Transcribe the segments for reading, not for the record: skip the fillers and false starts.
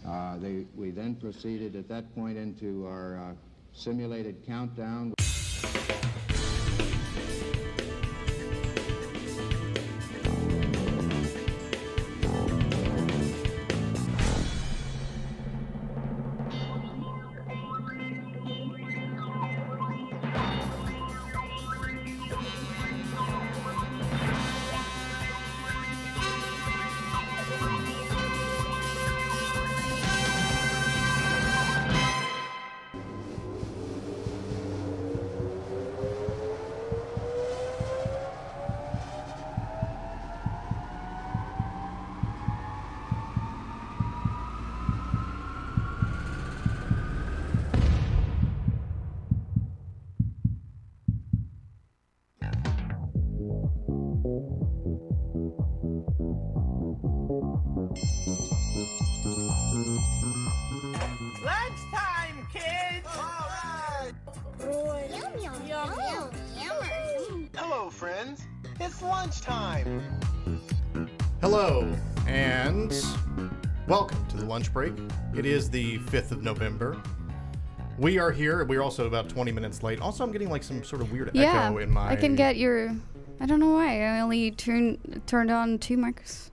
We then proceeded at that point into our simulated countdown. Lunchtime, kids! All right! Yum, yum, yum, yum. Hello, friends. It's lunchtime. Hello, and welcome to the lunch break. It is the 5th of November. We are here. We're also about 20 minutes late. Also, I'm getting like some sort of weird echo in my... I can get your... I don't know why. I only turned on 2 mics.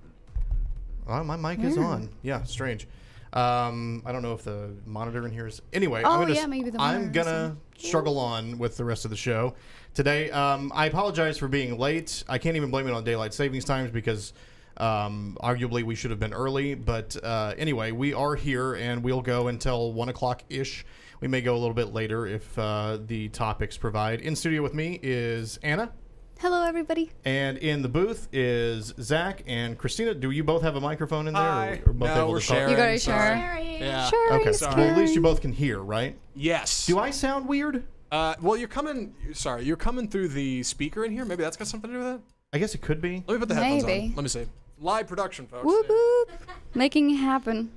Oh, my mic is on. Yeah, strange. I don't know if the monitor in here is... Anyway, maybe the monitor. I'm gonna struggle on with the rest of the show today. I apologize for being late. I can't even blame it on daylight savings times because arguably we should have been early. But anyway, we are here and we'll go until 1 o'clock-ish. We may go a little bit later if the topics provide. In studio with me is Anna. Hello, everybody. And in the booth is Zach and Christina. Do you both have a microphone in there? Hi. Or both No, able we're to talk? sharing. You gotta Sorry. share. Yeah. Okay. Sorry. Well, at least you both can hear, right? Yes. Do I sound weird? Well, you're coming through the speaker in here. Maybe that's got something to do with it. I guess it could be. Let me put the headphones Maybe. on. Let me see. Live production, folks. Whoop, whoop. Making it happen.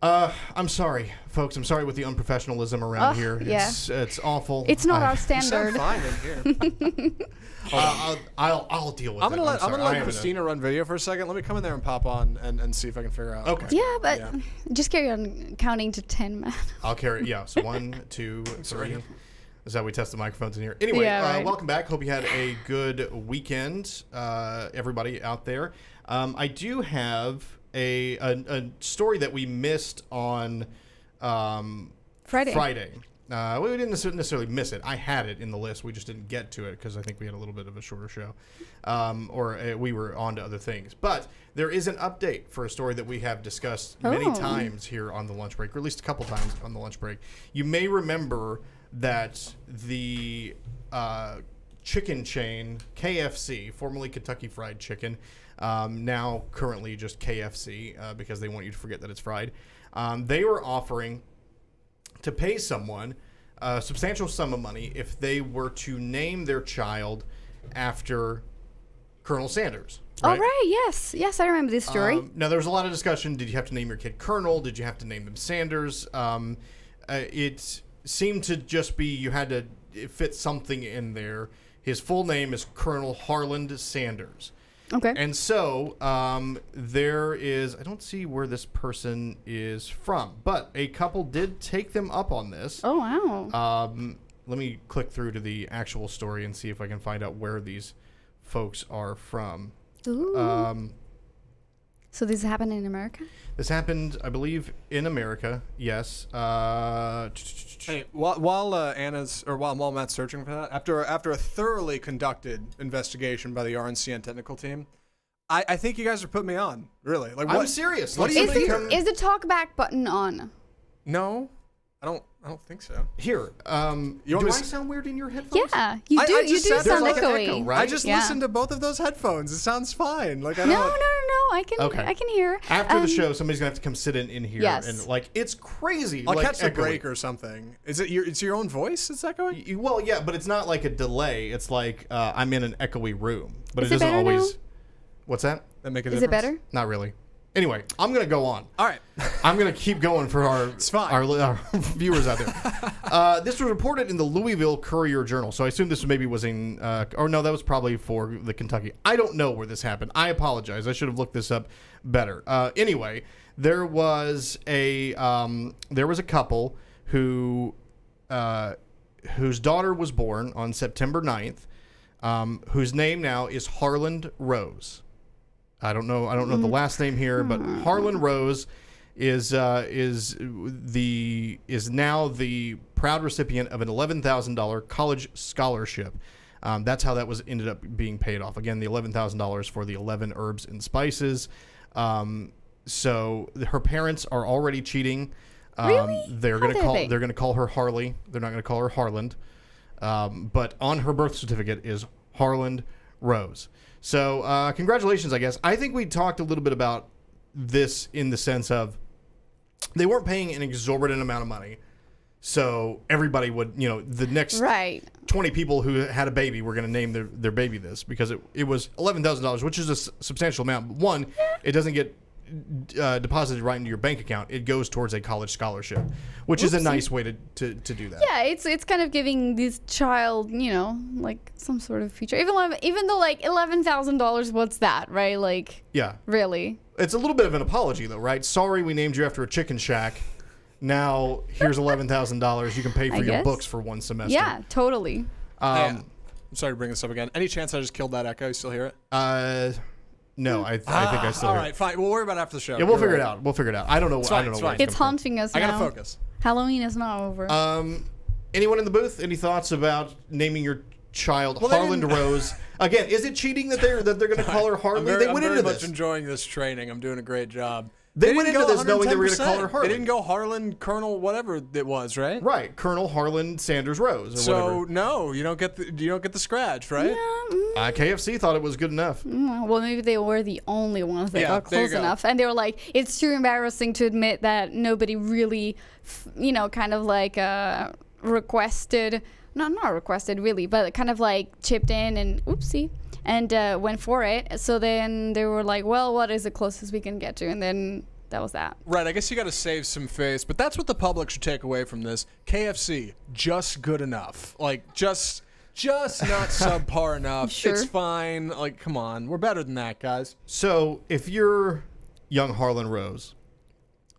I'm sorry, folks. I'm sorry with the unprofessionalism around here. yeah. It's awful. It's not our You sound standard. fine in here. I'll deal with I'm it. gonna let Christina run video for a second. Let me come in there and pop on and see if I can figure out. Okay. Yeah, but Yeah. just carry on counting to 10, man. I'll carry. Yeah. So 1, 2, 3. Is how we test the microphones in here. Anyway, Yeah, right. welcome back. Hope you had a good weekend, everybody out there. I do have a story that we missed on Friday. We didn't necessarily miss it. I had it in the list. We just didn't get to it because I think we had a little bit of a shorter show, we were on to other things. But there is an update for a story that we have discussed many times here on the lunch break, or at least a couple times on the lunch break. You may remember that the chicken chain KFC, formerly Kentucky Fried Chicken, now currently just KFC because they want you to forget that it's fried. They were offering to pay someone a substantial sum of money if they were to name their child after Colonel Sanders. Right? All right, yes, I remember this story. Now, there was a lot of discussion. Did you have to name your kid Colonel? Did you have to name them Sanders? It seemed to just be you had to fit something in there. His full name is Colonel Harland Sanders. Okay. And so there is, I don't see where this person is from, but a couple did take them up on this. Oh, wow. Let me click through to the actual story and see if I can find out where these folks are from. Ooh. So this happened in America? This happened, I believe, in America. Yes. Hey, while Matt's searching for that, after a thoroughly conducted investigation by the RNCN technical team, I think you guys are putting me on. Really, like what? I'm serious. What do Let's you see. think? Is the talkback button on? No, I don't think so. Here, You want do me I to sound weird in your headphones? Yeah, you I do. You just do said there's sound like an echoey. echo, right? I just Yeah. listened to both of those headphones. It sounds fine. Like I No, don't. I can. Okay. I can hear. After the show, somebody's gonna have to come sit in here, Yes. and like it's crazy. I'll like, catch the echoey. break or something. Is it it's your own voice? Is that going? Well, yeah, but it's not like a delay. It's like I'm in an echoey room, but Is it it doesn't better always. now? What's that? That make a Is difference? it better? Not really. Anyway, I'm gonna go on. All right. I'm gonna keep going for our fine. our viewers out there. This was reported in the Louisville Courier Journal, so I assume this maybe was in, or no, that was probably for the Kentucky. I don't know where this happened. I apologize. I should have looked this up better. Anyway, There was a couple who whose daughter was born on September 9th, whose name now is Harland Rose. I don't know the last name here, but Harland Rose is now the proud recipient of an $11,000 college scholarship. That's how that ended up being paid off. Again, the $11,000 for the 11 herbs and spices. So her parents are already cheating. Really? They're going to call her Harley. They're not going to call her Harland. But on her birth certificate is Harland Rose. So congratulations, I guess. I think we talked a little bit about this in the sense of they weren't paying an exorbitant amount of money. So everybody would, the next 20 people who had a baby were going to name their baby this because it was $11,000, which is a substantial amount. One, it doesn't get deposited right into your bank account. It goes towards a college scholarship, which is a nice way to do that. Yeah, it's kind of giving this child, like some sort of future. Even though like $11,000, what's that, right? Like, yeah, really. It's a little bit of an apology, though, right? Sorry, we named you after a chicken shack. Now here's $11,000. You can pay for your books for one semester. Yeah, totally. I'm sorry to bring this up again. Any chance I just killed that echo? You still hear it? No, I think I still hear it. All right, fine. We'll worry about it after the show. Yeah, we'll figure it out. We'll figure it out. I don't know. I don't know why it's haunting us now. I gotta focus. Halloween is not over. Anyone in the booth? Any thoughts about naming your child Harland Rose? Again, is it cheating that they're going to call her Harley? They went into this. I'm very much enjoying this training. I'm doing a great job. They went into this knowing they were going to call her Harley. They didn't go Harlan, Colonel, whatever it was, right? Right, Colonel Harlan Sanders Rose, or so whatever. No, you don't get the scratch, right? Yeah, KFC thought it was good enough. Well, maybe they were the only ones that got close enough, and they were like, "It's too embarrassing to admit that nobody really, kind of like requested." No, not requested really, but kind of like chipped in and oopsie. And went for it. So then they were like, well, what is the closest we can get to? And then that was that. Right. I guess you got to save some face. But that's what the public should take away from this. KFC, just good enough. Like, just not subpar enough. Sure. It's fine. Like, come on. We're better than that, guys. So if you're young Harlan Rose,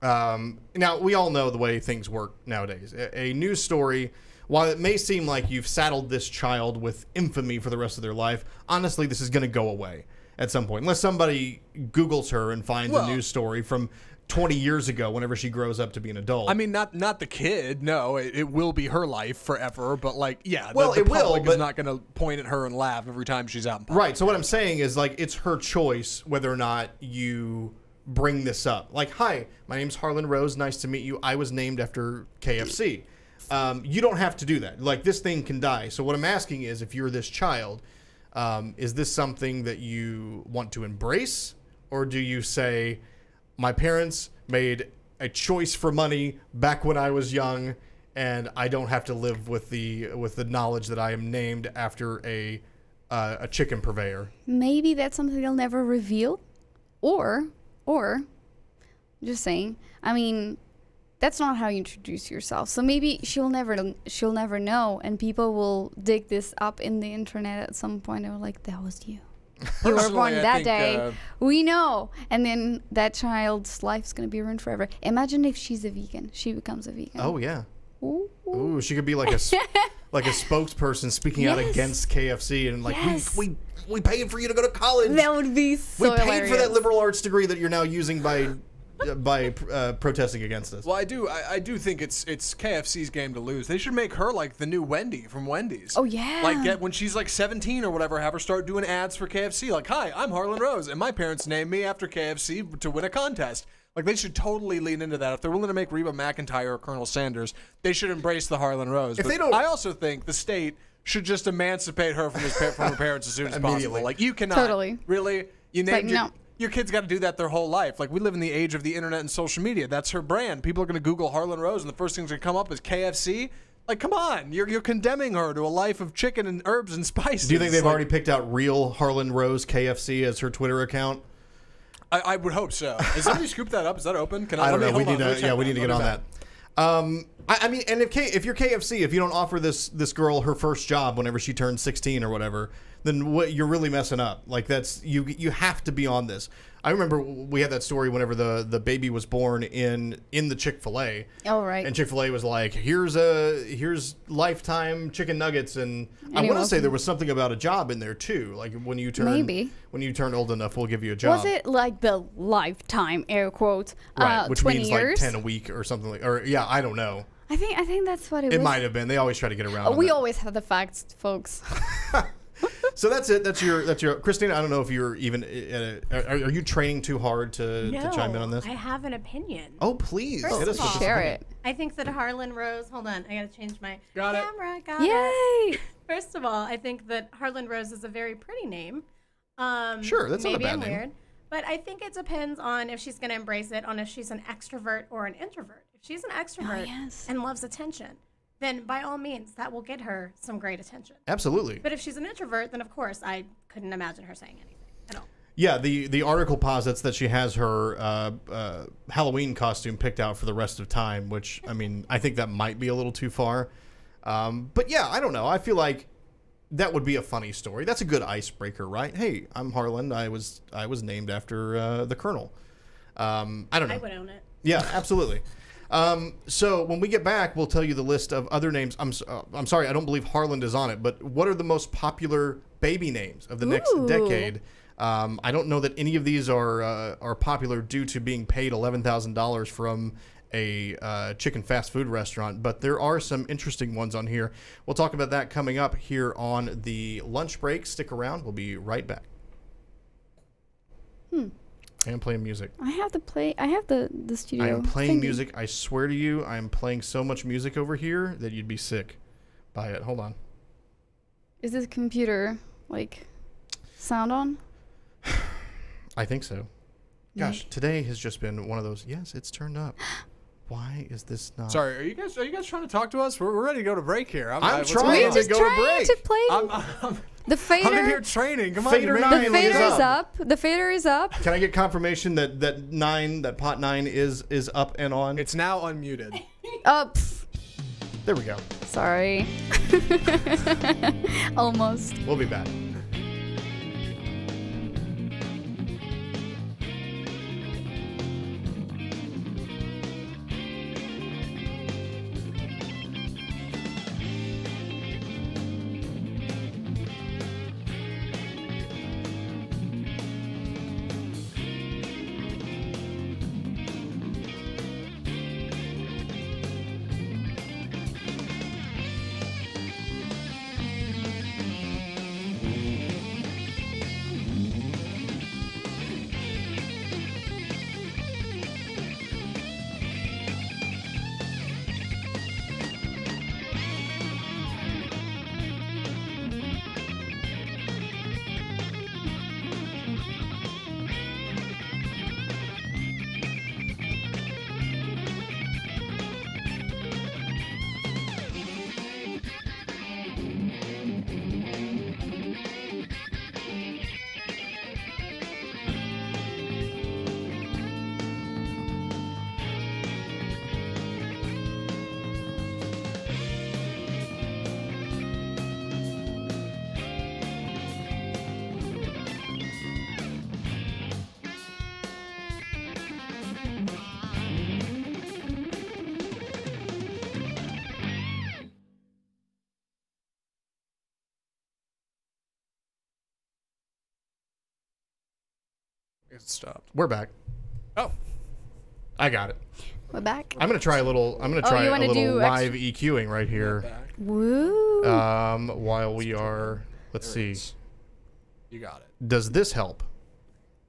now we all know the way things work nowadays. A news story, while it may seem like you've saddled this child with infamy for the rest of their life, honestly, this is going to go away at some point. Unless somebody Googles her and finds a news story from 20 years ago whenever she grows up to be an adult. I mean, not the kid. No, it will be her life forever. But, like, yeah, well, the public will, is not going to point at her and laugh every time she's out in public. Right. So what I'm saying is, like, it's her choice whether or not you bring this up. Like, hi, my name's Harlan Rose. Nice to meet you. I was named after KFC. You don't have to do that. Like, this thing can die. So what I'm asking is, if you're this child, is this something that you want to embrace? Or do you say, my parents made a choice for money back when I was young, and I don't have to live with the knowledge that I am named after a chicken purveyor? Maybe that's something they'll never reveal. Or, just saying, I mean, that's not how you introduce yourself. So maybe she'll never know, and people will dig this up in the internet at some point. They're like, that was you. You were born that day. We know. And then that child's life's going to be ruined forever. Imagine if she's a vegan. She becomes a vegan. Oh, yeah. Ooh. Ooh, she could be like a spokesperson speaking out against KFC and like, we paid for you to go to college. That would be so We paid hilarious. for that liberal arts degree that you're now using by protesting against us. Well, I do think it's KFC's game to lose. They should make her like the new Wendy from Wendy's. Oh, yeah. Like when she's like 17 or whatever, have her start doing ads for KFC. Like, hi, I'm Harlan Rose, and my parents named me after KFC to win a contest. Like, they should totally lean into that. If they're willing to make Reba McEntire or Colonel Sanders, they should embrace the Harlan Rose. If they don't, I also think the state should just emancipate her from her parents as soon as possible. Like, you cannot really. You named your kid's got to do that their whole life. Like, we live in the age of the internet and social media. That's her brand. People are going to Google Harlan Rose, and the first thing's going to come up is KFC. Like, come on. You're condemning her to a life of chicken and herbs and spices. Do you think they've already picked out real Harlan Rose KFC as her Twitter account? I would hope so. Has somebody scooped that up? Is that open? I don't know. We need to get on that. I mean, and if you're KFC, if you don't offer this girl her first job whenever she turns 16 or whatever, then you're really messing up. Like, that's you have to be on this. I remember we had that story whenever the baby was born in the Chick-fil-A. Oh, right. And Chick-fil-A was like, here's lifetime chicken nuggets, and I And want to you're say there welcome. was something about a job in there too. Like when you turn Maybe. when you turn old enough, we'll give you a job. Was it like the lifetime air quotes? Right, which 20 means years? like 10 a week or something like, or yeah, I don't know. I think that's what it It was. might have been. They always try to get around. on We that. always have the facts, folks. So that's it. That's your Christina. I don't know if you're even. Are you training too hard to chime in on this? I have an opinion. Oh, please. First hit us of with all- this Share opinion. it. I think that Harlan Rose. Hold on, I gotta change my Got it. camera. Got it. Yay! First of all, I think that Harlan Rose is a very pretty name. Sure, that's not a maybe bad I'm name. weird, but I think it depends on if she's going to embrace it, on if she's an extrovert or an introvert. If she's an extrovert yes. and loves attention, then by all means, that will get her some great attention. Absolutely. But if she's an introvert, then of course I couldn't imagine her saying anything at all. Yeah, the article posits that she has her Halloween costume picked out for the rest of time, which, I mean, I think that might be a little too far. But yeah, I don't know. I feel like that would be a funny story. That's a good icebreaker, right? Hey, I'm Harlan. I was named after the Colonel. I don't know. I would own it. Yeah, absolutely. So when we get back, we'll tell you the list of other names. I'm sorry, I don't believe Harlan is on it, but what are the most popular baby names of the next Ooh. decade? I don't know that any of these are popular due to being paid $11,000 from a chicken fast food restaurant, but there are some interesting ones on here. We'll talk about that coming up here on the lunch break. Stick around. We'll be right back. I am playing music. I have the studio. I am playing thingy. music. I swear to you, I am playing so much music over here that you'd be sick by it. Hold on. Is this computer like sound on? I think so. Gosh, today has just been one of those. Yes, it's turned up. Why is this not? Sorry, are you guys trying to talk to us? We're ready to go to break here. I'm what's trying going We're on? to just go to trying break. to play. I'm The fader. I'm in here training. Come on, Fader you nine ready? The is fader is up. up. The fader is up. Can I get confirmation that pot 9 is up and on? It's now unmuted. Oh, pff, There we go. sorry. Almost. We'll be back. It stopped. We're back. Oh, I got it. We're back. I'm gonna try a little. I'm gonna Oh, try you a wanna little do live EQing right here. back. Woo. While we are, let's There it see. is. You got it. Does this help?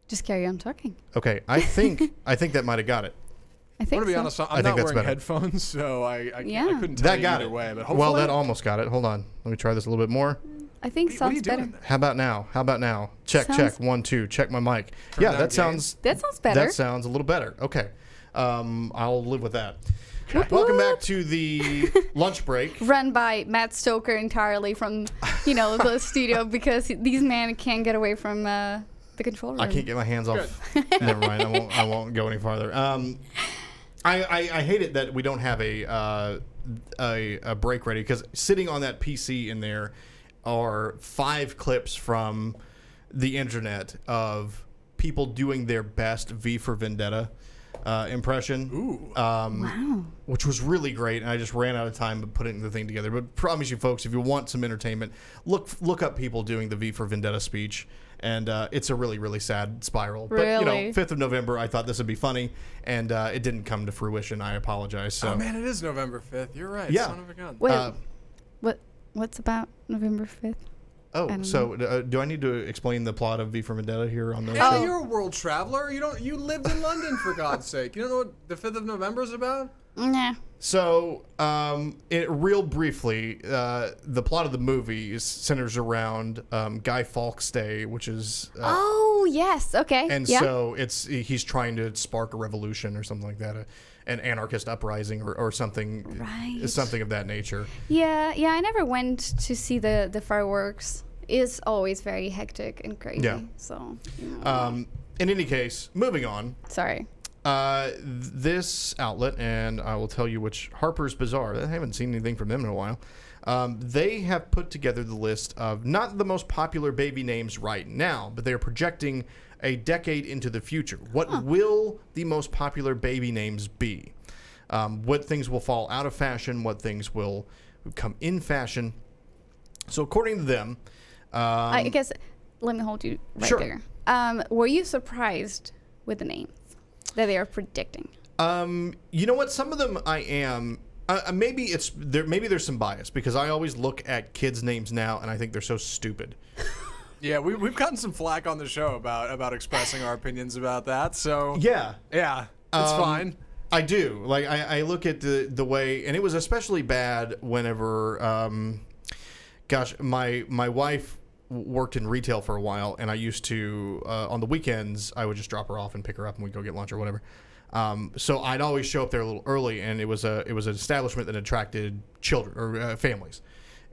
Just carry on talking. Okay, I think that might have got it. I I'm think gonna be so. honest. I'm think not that's wearing better. headphones, so I Yeah. couldn't tell That you got either it. way. But hopefully, Well, that almost got it. Hold on. Let me try this a little bit more. I think what are you sounds doing better. there? How about now? How about now? Check, Sounds- check. 1, 2. Check my mic. Yeah, down that gain. sounds. That sounds better. That sounds a little better. Okay. I'll live with that. Welcome back to the lunch break. Run by Matt Stoker entirely from, the studio because these men can't get away from the control room. I can't get my hands off. Never mind. I won't go any farther. I hate it that we don't have a break ready because sitting on that PC in there are 5 clips from the internet of people doing their best V for Vendetta impression. Ooh. Wow. Which was really great, and I just ran out of time putting the thing together. But promise you, folks, if you want some entertainment, look up people doing the V for Vendetta speech, and it's a really, really sad spiral. But you know, Really? 5th of November, I thought this would be funny, and it didn't come to fruition. I apologize. So Oh man, it is November 5th. You're right. Yeah. Son of a gun. Wait, what's about November 5th? oh, so do I need to explain the plot of V for Vendetta here on the Anna, show? you're a world traveler. You lived in London for God's sake. You don't know what the 5th of November is about? Nah. So, real briefly, the plot of the movie centers around Guy Fawkes Day, which is Oh, yes. Okay. and yeah. so he's trying to spark a revolution or something like that, an anarchist uprising or something, Right. something of that nature. Yeah, I never went to see the fireworks. It's always very hectic and crazy. Yeah. So, In any case, moving on. sorry. This outlet, and I will tell you which, Harper's Bazaar. I haven't seen anything from them in a while. They have put together the list of not the most popular baby names right now, but they are projecting a decade into the future. What will the most popular baby names be? What things will fall out of fashion? What things will come in fashion? So according to them, I guess, let me hold you right Sure. there. Were you surprised with the names that they are predicting? you know what? Some of them I am. Maybe it's there. Maybe there's some bias because I always look at kids' names now and I think they're so stupid. Yeah, we've gotten some flack on the show about expressing our opinions about that. So Yeah. it's fine. I do. Like I look at the way, and it was especially bad whenever, gosh, my wife worked in retail for a while, and I used to on the weekends I would just drop her off and pick her up, and we'd go get lunch or whatever. So I'd always show up there a little early, and it was an establishment that attracted children or families,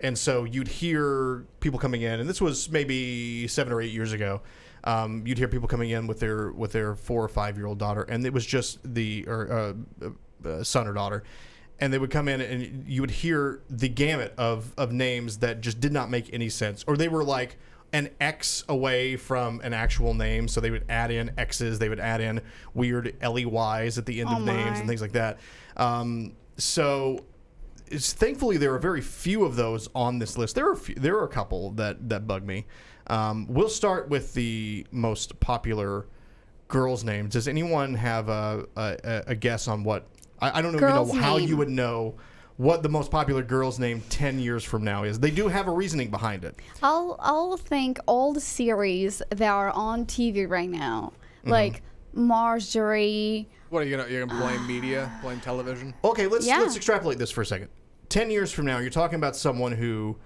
and so you'd hear people coming in, and this was maybe 7 or 8 years ago. You'd hear people coming in with their 4 or 5 year old daughter, and it was just son or daughter, and they would come in, and you would hear the gamut of names that just did not make any sense, or they were like an X away from an actual name, so they would add in X's, they would add in weird LEYs at the end of names and things like that. Thankfully there are very few of those on this list. There are a couple that bug me. We'll start with the most popular girls' names. Does anyone have a guess on what? I don't even know Girl's how name. you would know what the most popular girl's name 10 years from now is. They do have a reasoning behind it. I'll think all the series that are on TV right now, Mm-hmm. like Marjorie. What are you're gonna blame media, blame television? Okay, let's Yeah. extrapolate this for a second. 10 years from now, you're talking about someone who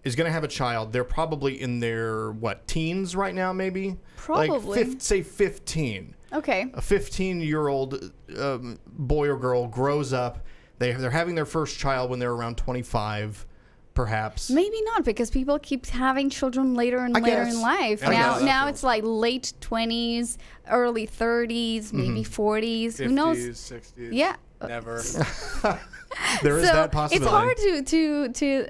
is going to have a child. They're probably in their teens right now, maybe. Probably. Like say 15. Okay. A 15-year-old boy or girl grows up. They're having their first child when they're around 25, perhaps. Maybe not, because people keep having children later and later guess. in life. I know how that Now feels. it's like late 20s, early 30s, maybe 40s. 50s, Who knows? 60s. Yeah. Never. There is So that possibility. it's hard to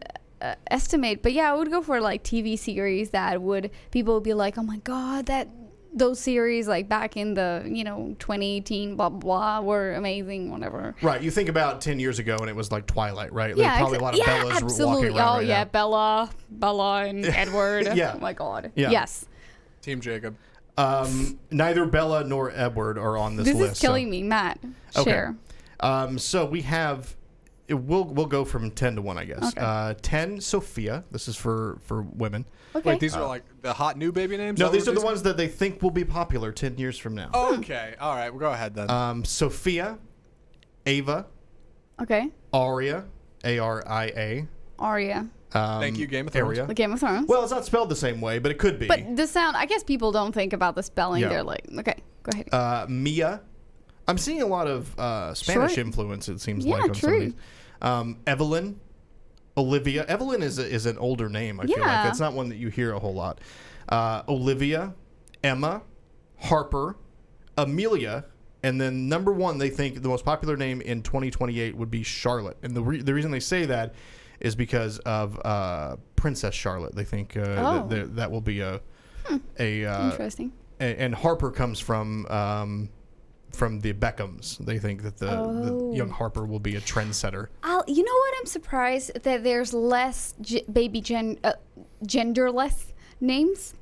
estimate, but yeah, I would go for like TV series that people would be like, oh my god, those series like back in the 2018 blah blah were amazing, whatever. Right, you think about 10 years ago and it was like Twilight, right? There Yeah, were probably a lot of Bellas absolutely. walking around Oh right yeah, now. Bella and Edward. Yeah. Oh my god. Yeah. Yes. Team Jacob. Neither Bella nor Edward are on this This list. is killing me, Matt. Okay. Share. So we have. We'll go from 10 to 1, I guess. Okay. 10, Sophia. This is for women. Okay. Wait, these are like the hot new baby names? No, Is that these are what the ones that they think will be popular 10 years from now. Okay. All right. Well, go ahead then. Sophia, Ava, Okay. Aria, Aria. Arya. Thank you, Game of Thrones. Area. The Game of Thrones. Well, it's not spelled the same way, but it could be. But the sound, I guess people don't think about the spelling. Yeah. They're like, okay, go ahead. Mia. I'm seeing a lot of Spanish Sure. influence, it seems Yeah, like, on some of true. these. Evelyn, Olivia. Evelyn is an older name, I feel like. Yeah. That's not one that you hear a whole lot. Olivia, Emma, Harper, Amelia, and then number 1, they think the most popular name in 2028 would be Charlotte. And the reason they say that is because of Princess Charlotte. They think Oh. that will be Interesting. and Harper comes from the Beckhams. They think that the young Harper will be a trendsetter. You know what? I'm surprised that there's less genderless names.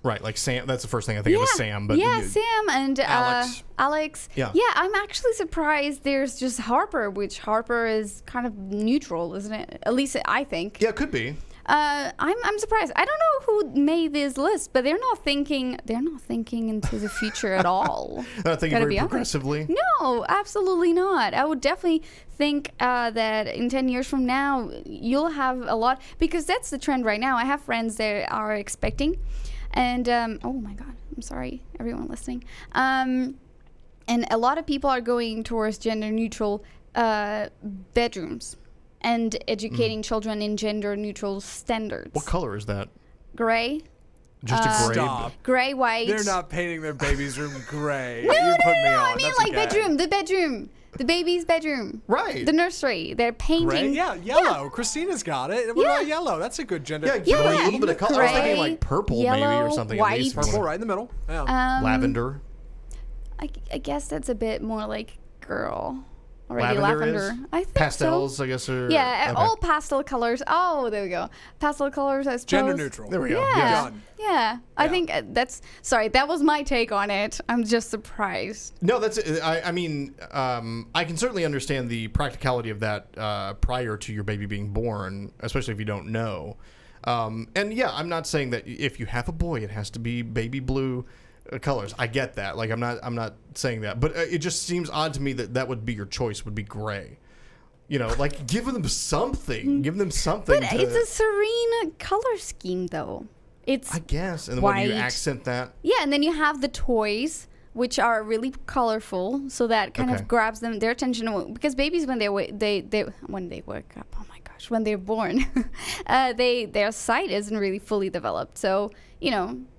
Right, like Sam. That's the first thing I think of is Sam. But Sam and Alex. Yeah. I'm actually surprised there's just Harper, which Harper is kind of neutral, isn't it? At least I think. Yeah, it could be. I'm surprised. I don't know who made this list, but they're not thinking into the future at all. They're not thinking Gotta very be honest. progressively. No, absolutely not. I would definitely think that in 10 years from now, you'll have a lot, because that's the trend right now. I have friends that are expecting, and oh my God, I'm sorry, everyone listening. And a lot of people are going towards gender neutral bedrooms and educating children in gender neutral standards. What color is that? Gray. Just a gray. Stop. Gray, white. They're not painting their baby's room gray. No, You put me on. I mean That's like okay. bedroom, the baby's bedroom. Right. The nursery. They're painting. Gray? Yeah, yellow. Christina's got it. What about yellow? That's a good gender. Yeah, give it a little bit of color. I was thinking Gray, like purple maybe or yellow, something. white. At least. Purple right in the middle. Yeah. Lavender. I guess that's a bit more like girl. Already Lavender is? I think Pastels, so. I guess. Are, Yeah, okay. all pastel colors. Oh, there we go. Pastel colors, I suppose. Gender neutral. There we go. Yeah, Yes. Done. yeah. I Yeah. think that's. Sorry, that was my take on it. I'm just surprised. No, that's. I mean, I can certainly understand the practicality of that prior to your baby being born, especially if you don't know. And yeah, I'm not saying that if you have a boy, it has to be baby blue colors. I get that. Like, I'm not saying that, but it just seems odd to me that would be your choice. Would be gray. You know, like give them something. Give them something. But it's a serene color scheme, though. It's I guess. And then when you white. accent that. Yeah, and then you have the toys, which are really colorful, so that kind Okay. of grabs their attention. Because babies, when they wake up, oh my gosh, when they're born, their sight isn't really fully developed. So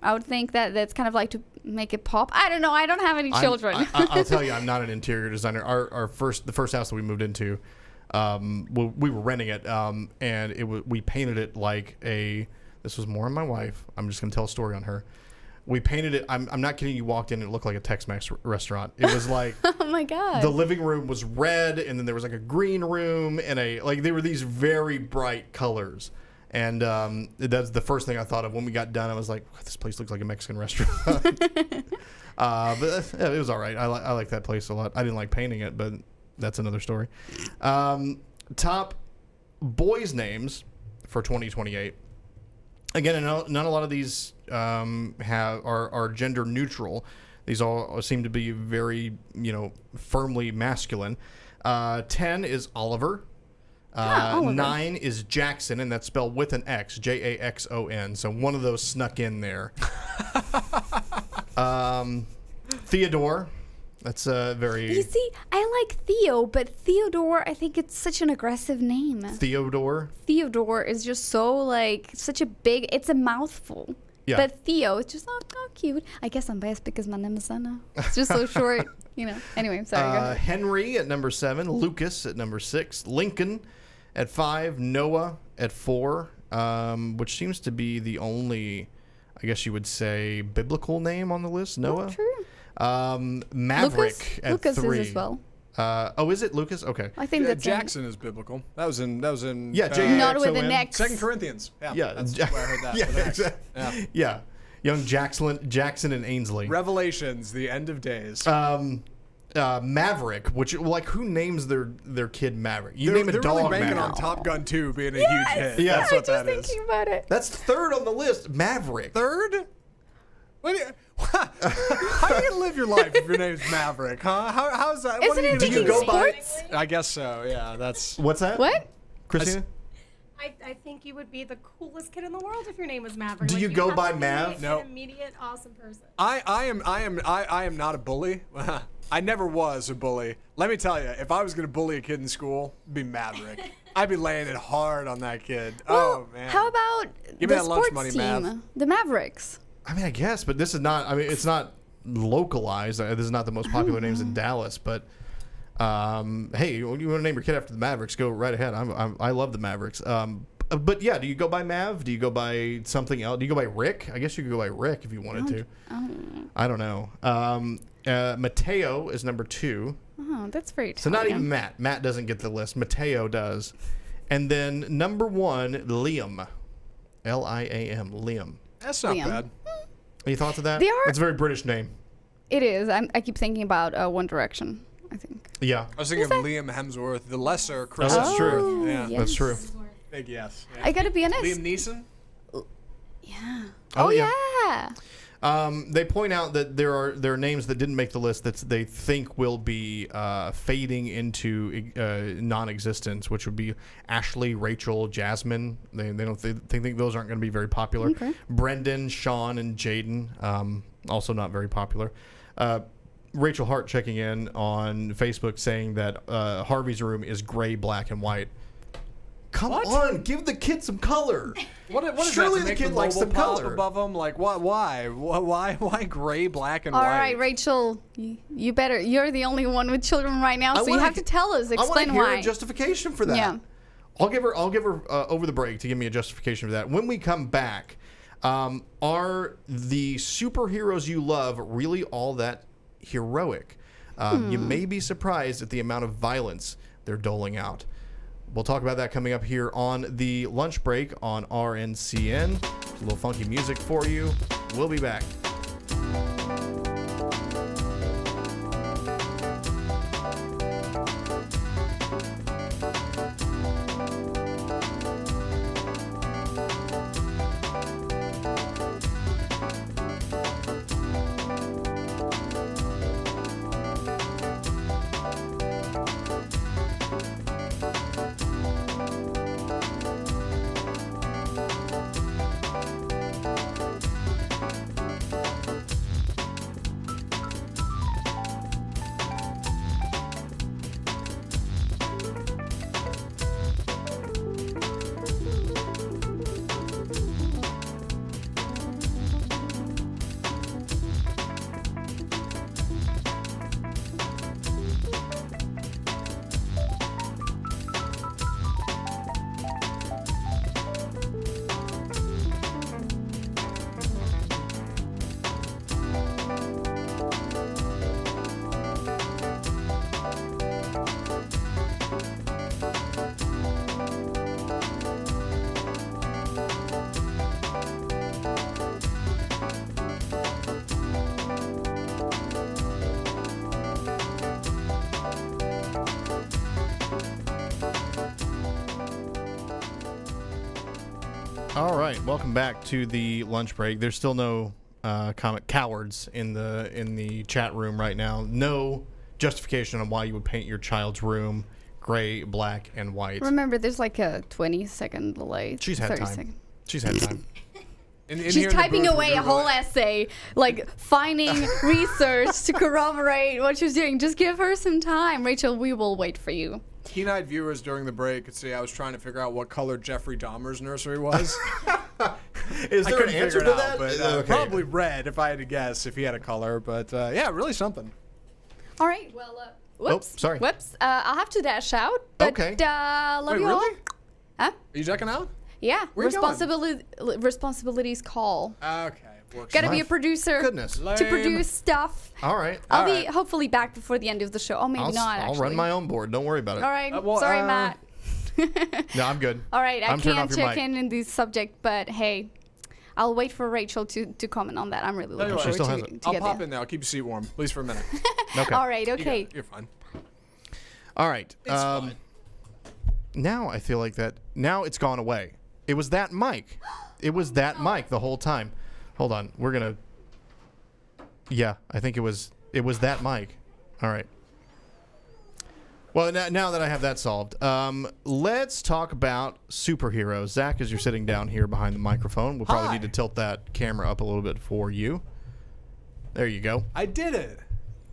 I would think that that's kind of like to make it pop. I don't know. I don't have any children. I'll tell you, I'm not an interior designer. The first house that we moved into, we were renting it, and we painted it like a. This was more on my wife. I'm just gonna tell a story on her. We painted it. I'm not kidding. You walked in, and it looked like a Tex-Mex restaurant. It was like Oh my god. the living room was red, and then there was like a green room, and they were these very bright colors. And that's the first thing I thought of when we got done. I was like, this place looks like a Mexican restaurant. But it was all right. I like that place a lot. I didn't like painting it, but that's another story. Top boys' names for 2028. Again, not a lot of these are gender neutral. These all seem to be very, firmly masculine. 10 is Oliver. Oliver. 9 is Jackson, and that's spelled with an X, Jaxon. So one of those snuck in there. Theodore. That's very. You see, I like Theo, but Theodore, I think it's such an aggressive name. Theodore. Theodore is just so such a big. It's a mouthful. Yeah. But Theo, it's just cute. I guess I'm biased because my name is Anna. It's just so short, Anyway, sorry. Go ahead. Henry at number 7, Lucas at number 6, Lincoln at 5, Noah at 4, which seems to be the only, I guess you would say, biblical name on the list. Noah. True. Maverick at Lucas 3. is as well. Is it Lucas? Okay. I think that's Jackson is biblical. That was in. Yeah, J- not with XON. an X. 2 Corinthians. Yeah, That's where I heard that. yeah, for the X. exactly. Yeah. Yeah, young Jackson and Ainsley. Revelations, the end of days. Maverick, which who names their kid Maverick? You they're name a dog really banking Maverick. on Top Gun 2 being a huge hit. Yeah. That's I what was that just is. thinking about it. That's third on the list. Maverick. Third? What do you, how are you gonna live your life if your name's Maverick? Huh? How's that? What Isn't are you it gonna taking do? go by- sports? I guess so. Yeah, that's. What's that? What? Christina? I think you would be the coolest kid in the world if your name was Maverick. Do Like, you you'd go have by to be Mav? An No. immediate awesome person. I am not a bully. I never was a bully. Let me tell you, if I was gonna bully a kid in school, it'd be Maverick. I'd be laying it hard on that kid. Well, oh man. how about Give me the that lunch sports money, team, Mav. the Mavericks? I mean, I guess, but this is not. I mean, it's not localized. This is not the most popular names in Dallas, but. Hey, you want to name your kid after the Mavericks? Go right ahead. I love the Mavericks. But yeah, do you go by Mav? Do you go by something else? Do you go by Rick? I guess you could go by Rick if you wanted to. I don't know. Mateo is number 2. Oh, that's very So not Italian. even Matt. Matt doesn't get the list. Mateo does. And then number 1, Liam. Liam. Liam. That's not Liam. bad. Any thoughts of that? They are- It's a very British name. It is. I keep thinking about One Direction, I think. Yeah, I was thinking of Liam Hemsworth, the lesser Chris. that's true. Yeah. yes. that's true. Big yes. Yeah. I gotta be honest. Liam Neeson? Yeah. Oh, Oh, yeah. yeah. They point out that there are names that didn't make the list that they think will be fading into non-existence, which would be Ashley, Rachel, Jasmine. They think those aren't going to be very popular. Okay. Brendan, Sean, and Jaden, also not very popular. Rachel Hart checking in on Facebook saying that Harvey's room is gray, black, and white. Come on, give the kid some color. What is Surely that, to the make kid likes mobile some pop color. above them? Like, what? Why gray, black, and All white? right, Rachel, you better. You're the only one with children right now, so you wanna have to tell us. I want to Explain hear why. a justification for that. Yeah. I'll give her over the break to give me a justification for that. When we come back, are the superheroes you love really all that heroic? You may be surprised at the amount of violence they're doling out. We'll talk about that coming up here on the lunch break on RNCN. A little funky music for you. We'll be back. All right, welcome back to the lunch break. There's still no comic cowards in the chat room right now. No justification on why you would paint your child's room gray, black, and white. Remember, there's like a 20-second delay. She's had 30 time. second. She's had time. She's typing away a whole essay, like finding research to corroborate what she's doing. Just give her some time. Rachel, we will wait for you. Keen-eyed viewers during the break could see I was trying to figure out what color Jeffrey Dahmer's nursery was. Is I there an couldn't answer figure to it that? out, but Okay. probably red if I had to guess if he had a color. But yeah, really something. All right. Well, whoops. sorry. Whoops. I'll have to dash out. But, Okay. Love Wait, you really? all. Huh? Are you checking out? Yeah. Where you Responsibilities call. Okay. Works. Gotta be a producer. Goodness. To Lame. produce stuff. All right. I'll be right. hopefully back before the end of the show. Oh, maybe not, I'll actually. run my own board. Don't worry about it. All right. well, Sorry, Matt. No, I'm good. All right. I I'm turning can't off your check mic. in this subject, but hey, I'll wait for Rachel to comment on that. I'm really looking what, she forward still to, hasn't. to I'll get pop there. in there. I'll keep your seat warm, at least for a minute. Okay. All right. Okay. You're fine. All right. It's fine. Now I feel like that. Now it's gone away. It was that mic. It was that mic the whole time. Hold on. We're gonna. Yeah, I think it was that mic. All right. Well, now that I have that solved, let's talk about superheroes. Zach, as you're sitting down here behind the microphone, we'll probably Hi. need to tilt that camera up a little bit for you. There you go. I did it.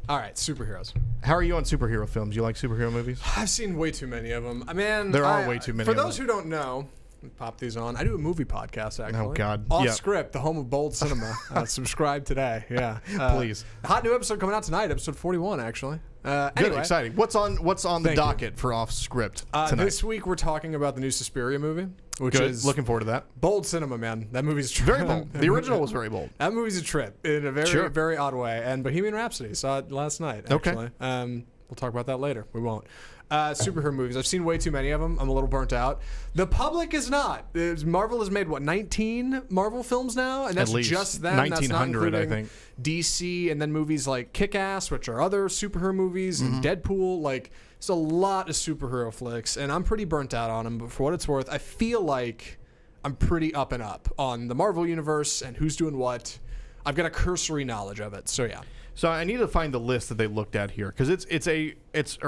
All right, superheroes. How are you on superhero films? You like superhero movies? I've seen way too many of them. I mean, There are way too many For of those them. who don't know, pop these on. I do a movie podcast, actually. Oh, God. Off Yeah. script, the home of bold cinema. Subscribe today. Yeah. Please. Hot new episode coming out tonight, episode 41, actually. Good, Anyway, exciting. What's on the Thank you. docket for off script tonight? This week we're talking about the new Suspiria movie. which Good. is Looking forward to that. bold cinema, man. That movie's Very bold. The original was very bold. That movie's a trip in a very, Sure. very odd way. And Bohemian Rhapsody, saw it last night, Okay. actually. We'll talk about that later. We won't. Superhero movies. I've seen way too many of them. I'm a little burnt out. The public is not. Marvel has made, 19 Marvel films now? And that's least. just them. That's not 1900, I including think. DC, and then movies like Kick-Ass, which are other superhero movies, and Deadpool. Like, there's a lot of superhero flicks, and I'm pretty burnt out on them. But for what it's worth, I feel like I'm pretty up and up on the Marvel universe and who's doing what. I've got a cursory knowledge of it, so yeah. So I need to find the list that they looked at here because it's a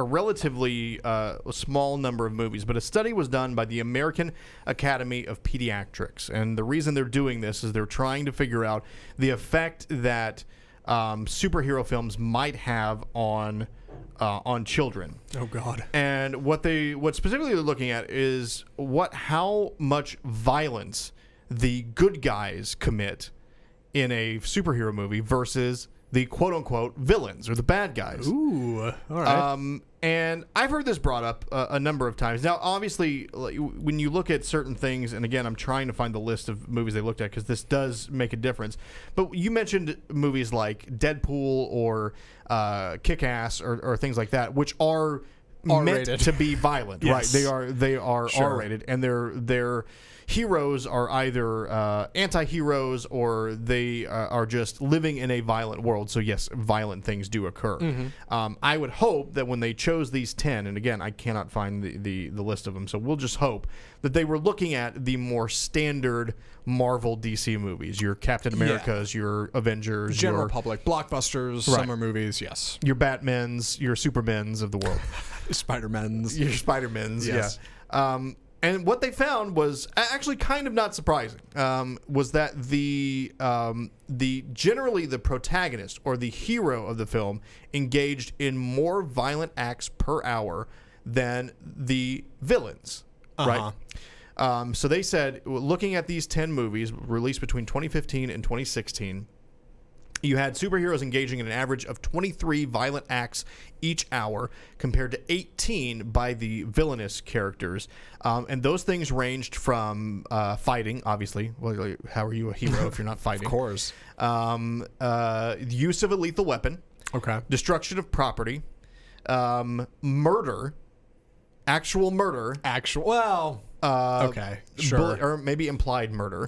relatively small number of movies, but a study was done by the American Academy of Pediatrics, and the reason they're doing this is they're trying to figure out the effect that superhero films might have on children. Oh God. And what specifically they're looking at is how much violence the good guys commit in a superhero movie versus the quote-unquote villains or the bad guys. Ooh, all right. And I've heard this brought up a number of times. Now, obviously, when you look at certain things, and again, I'm trying to find the list of movies they looked at because this does make a difference. But you mentioned movies like Deadpool or Kick-Ass or things like that, which are R-rated. meant to be violent, Yes. right? They are Sure. R-rated, and their heroes are either anti-heroes or they are just living in a violent world. So yes, violent things do occur. I would hope that when they chose these 10, and again, I cannot find the list of them, so we'll just hope that they were looking at the more standard Marvel DC movies, your Captain Americas, your Avengers, General your public blockbusters, Right. summer movies, yes. your Batmans, your Supermans of the world. Spider-Mans. Your Spider-Mans, Yes. yeah. And what they found was actually kind of not surprising. Was that the generally the protagonist or the hero of the film engaged in more violent acts per hour than the villains, right? So they said, looking at these 10 movies released between 2015 and 2016. You had superheroes engaging in an average of 23 violent acts each hour compared to 18 by the villainous characters. And those things ranged from fighting, obviously. Well, how are you a hero if you're not fighting? Of course. Use of a lethal weapon. Okay. Destruction of property. Murder. Actual murder. Well, okay, sure. Or maybe implied murder.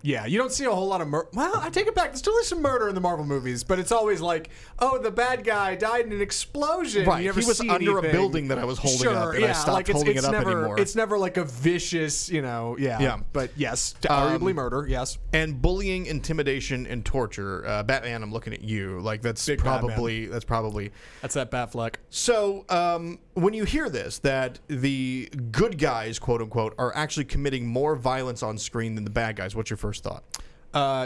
Yeah, you don't see a whole lot of murder. Well, I take it back. There's still some murder in the Marvel movies, but it's always like, oh, the bad guy died in an explosion. Right, You never he was see under anything. a building that I was holding up, and I stopped holding it up anymore. It's never like a vicious, Yeah. But yes, arguably murder, yes. And bullying, intimidation, and torture. Batman, I'm looking at you. Like that's Big probably Batman. That's that Batfleck. So when you hear this, that the good guys, quote unquote, are actually committing more violence on screen than the bad guys, what's your first thought?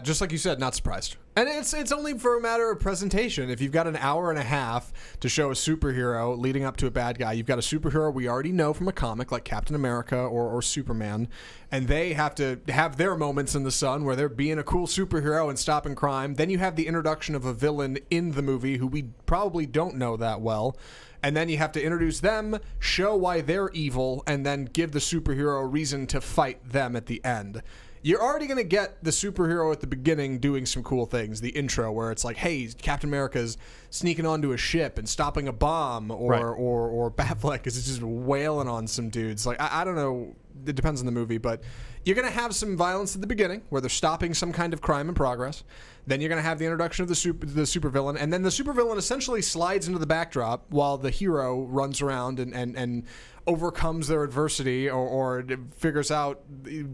Just like you said, not surprised. And it's only for a matter of presentation. If you've got an hour and a half to show a superhero leading up to a bad guy, you've got a superhero we already know from a comic like Captain America or Superman, and they have to have their moments in the sun where they're being a cool superhero and stopping crime. Then you have the introduction of a villain in the movie who we probably don't know that well. And then you have to introduce them, show why they're evil, and then give the superhero a reason to fight them at the end. You're already going to get the superhero at the beginning doing some cool things. The intro where it's like, hey, Captain America's sneaking onto a ship and stopping a bomb, or Batfleck is just wailing on some dudes. Like, I don't know. It depends on the movie, but you're going to have some violence at the beginning where they're stopping some kind of crime in progress. Then you're going to have the introduction of the supervillain, and then the supervillain essentially slides into the backdrop while the hero runs around and overcomes their adversity or figures out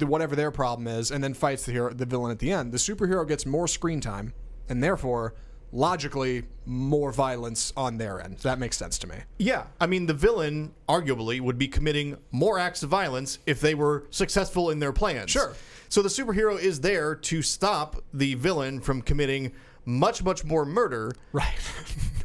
whatever their problem is, and then fights the villain at the end. The superhero gets more screen time, and therefore, logically, more violence on their end. That makes sense to me. Yeah, I mean, the villain arguably would be committing more acts of violence if they were successful in their plans. Sure. So the superhero is there to stop the villain from committing much, much more murder, Right.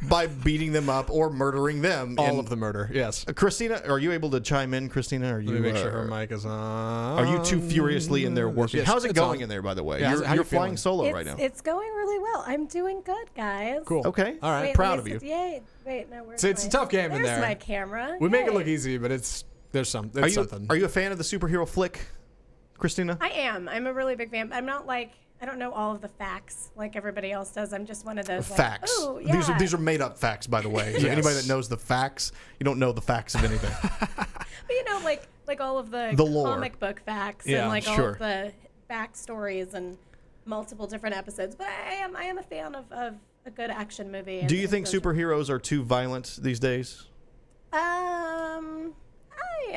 by beating them up or murdering them. All of the murder, yes. Christina, are you able to chime in, Christina? Are you, Let me make sure her mic is on. Are you too furiously in there working? Yes, How's it it's going on. in there, by the way? Yeah, how you're you flying feeling? solo right now. It's going really well. I'm doing good, guys. Cool. Okay. All right. Wait, Proud let me of you. Yay. Wait, no, where's So it's a tough game in There's there. my camera. We make it Yay. look easy, but there's there's something. Are you a fan of the superhero flick, Christina? I am. I'm a really big fan. I'm not like, I don't know all of the facts like everybody else does. I'm just one of those Facts. Like, ooh, yeah. These are made up facts, by the way. So Yes. anybody that knows the facts, you don't know the facts of anything. But you know, like all of the lore. comic book facts Yeah, and like all sure. of the backstories and multiple different episodes. But I am a fan of a good action movie. Do you think superheroes are too violent these days?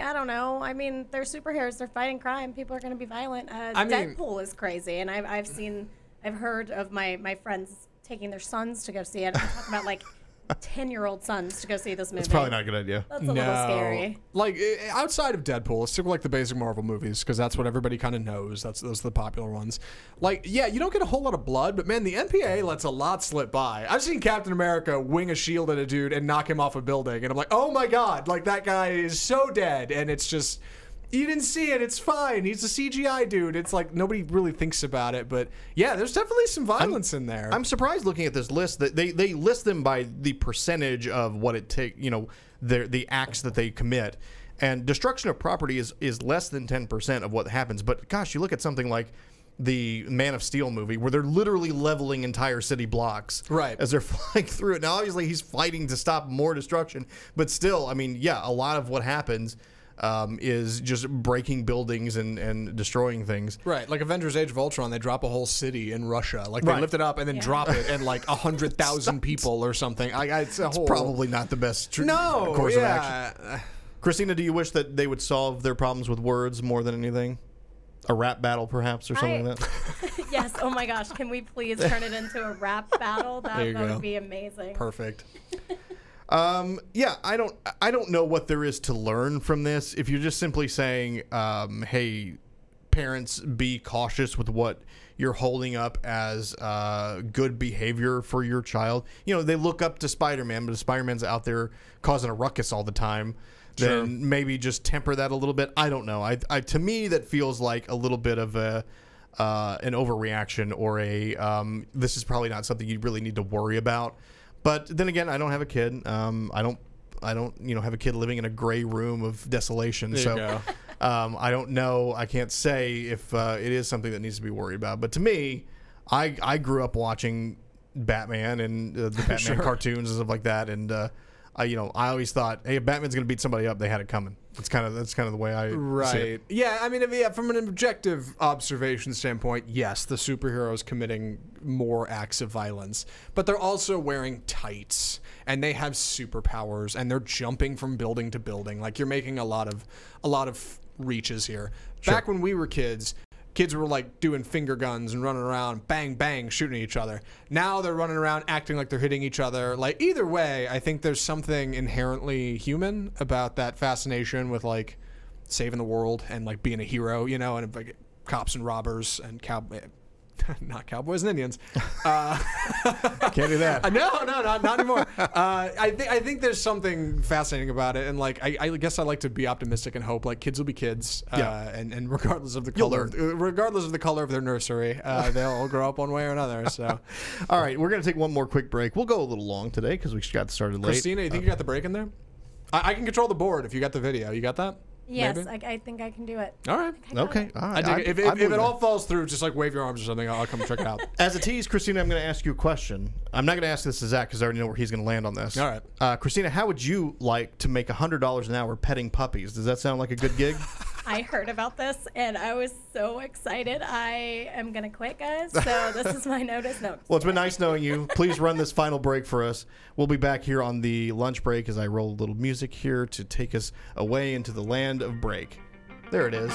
I don't know. I mean, they're superheroes. They're fighting crime. People are going to be violent. I mean- Deadpool is crazy, and I've heard of my friends taking their sons to go see it. I'm talking about like 10-year-old sons to go see this movie. It's probably not a good idea. That's a little scary. Like outside of Deadpool, let's stick with like the basic Marvel movies because that's what everybody kind of knows. Those are the popular ones. Like, yeah, you don't get a whole lot of blood, but man, the MPA lets a lot slip by. I've seen Captain America wing a shield at a dude and knock him off a building, and I'm like, oh my god, like that guy is so dead, and it's just. You didn't see it. It's fine. He's a CGI dude. It's like nobody really thinks about it. But yeah, there's definitely some violence in there. I'm surprised looking at this list that they list them by the percentage of what it take, the acts that they commit. And destruction of property is less than 10% of what happens. But gosh, you look at something like the Man of Steel movie where they're literally leveling entire city blocks Right. as they're flying through it. Now, obviously, he's fighting to stop more destruction. But still, I mean, yeah, a lot of what happens is just breaking buildings and destroying things. Right, like Avengers: Age of Ultron, they drop a whole city in Russia. Like they Right. lift it up and then drop it, and like 100,000 people or something. It's a whole Probably not the best course of action. Christina, do you wish that they would solve their problems with words more than anything? A rap battle, perhaps, or something like that? Yes. Oh my gosh. Can we please turn it into a rap battle? There you That go. would be amazing. Perfect. Yeah, I don't know what there is to learn from this. If you're just simply saying, hey, parents, be cautious with what you're holding up as good behavior for your child. They look up to Spider-Man, but if Spider-Man's out there causing a ruckus all the time, then maybe just temper that a little bit. I don't know. To me, that feels like a little bit of an overreaction or this is probably not something you really need to worry about. But then again, I don't have a kid. I don't have a kid living in a gray room of desolation. There you go. I don't know. I can't say if it is something that needs to be worried about. But to me, I grew up watching Batman and the Batman cartoons and stuff like that. And I always thought, hey, if Batman's going to beat somebody up, they had it coming. That's kind of the way I see Right. it. Yeah, I mean, from an objective observation standpoint, yes, the superheroes committing more acts of violence, but they're also wearing tights and they have superpowers and they're jumping from building to building. Like you're making a lot of reaches here. Back when we were kids were like doing finger guns and running around, bang, bang, shooting at each other. Now they're running around acting like they're hitting each other. Like either way, I think there's something inherently human about that fascination with like saving the world and like being a hero, and like cops and robbers and not cowboys and Indians. Can't do that. No, not anymore. I think there's something fascinating about it, and like I guess I like to be optimistic and hope like kids will be kids, and regardless of the color of their nursery, they'll all grow up one way or another. So, All right, we're going to take one more quick break. We'll go a little long today because we got started late. Christina, you think you got the break in there? I can control the board if you got the video. You got that? Yes, Maybe? I think I can do it. All right. Okay. All right. I dig it. I If believe it all that. falls through, just like wave your arms or something, I'll come check it out. As a tease, Christina, I'm going to ask you a question. I'm not going to ask this to Zach because I already know where he's going to land on this. All right. Christina, how would you like to make $100 an hour petting puppies? Does that sound like a good gig? I heard about this and I was so excited. I am gonna quit, guys. So this is my notice. No. Well, it's been nice knowing you. Please run this final break for us. We'll be back here on the lunch break as I roll a little music here to take us away into the land of break. There it is.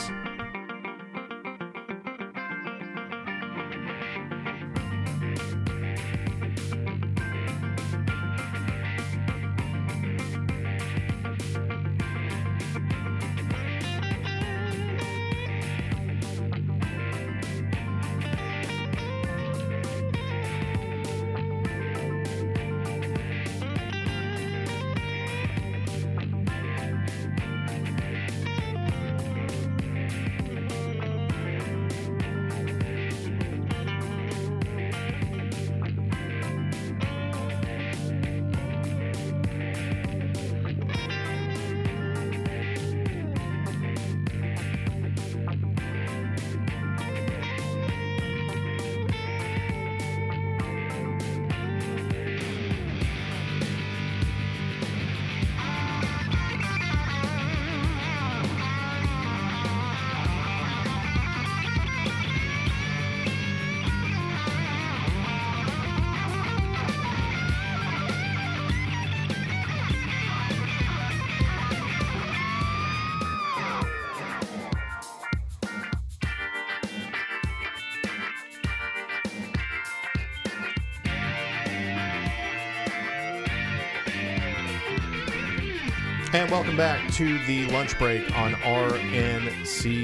And welcome back to the lunch break on RNCN.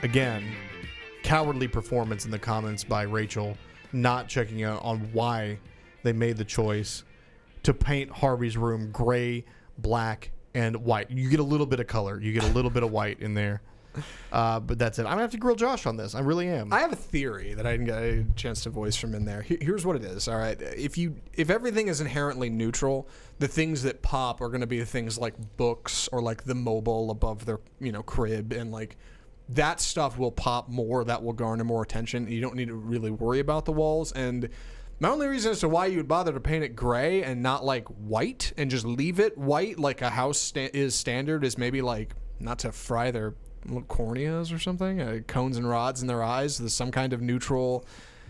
Again, cowardly performance in the comments by Rachel, not checking out on why they made the choice to paint Harvey's room gray, black, and white. You get a little bit of color. You get a little bit of white in there. But that's it. I'm going to have to grill Josh on this. I really am. I have a theory that I didn't get a chance to voice from in there. Here's what it is, all right? If everything is inherently neutral, the things that pop are going to be the things like books or like the mobile above their, crib, and like that stuff will pop more, that will garner more attention. You don't need to really worry about the walls. And my only reason as to why you would bother to paint it gray and not like white and just leave it white like a house is standard is maybe like not to fry their corneas or something, cones and rods in their eyes. There's some kind of neutral.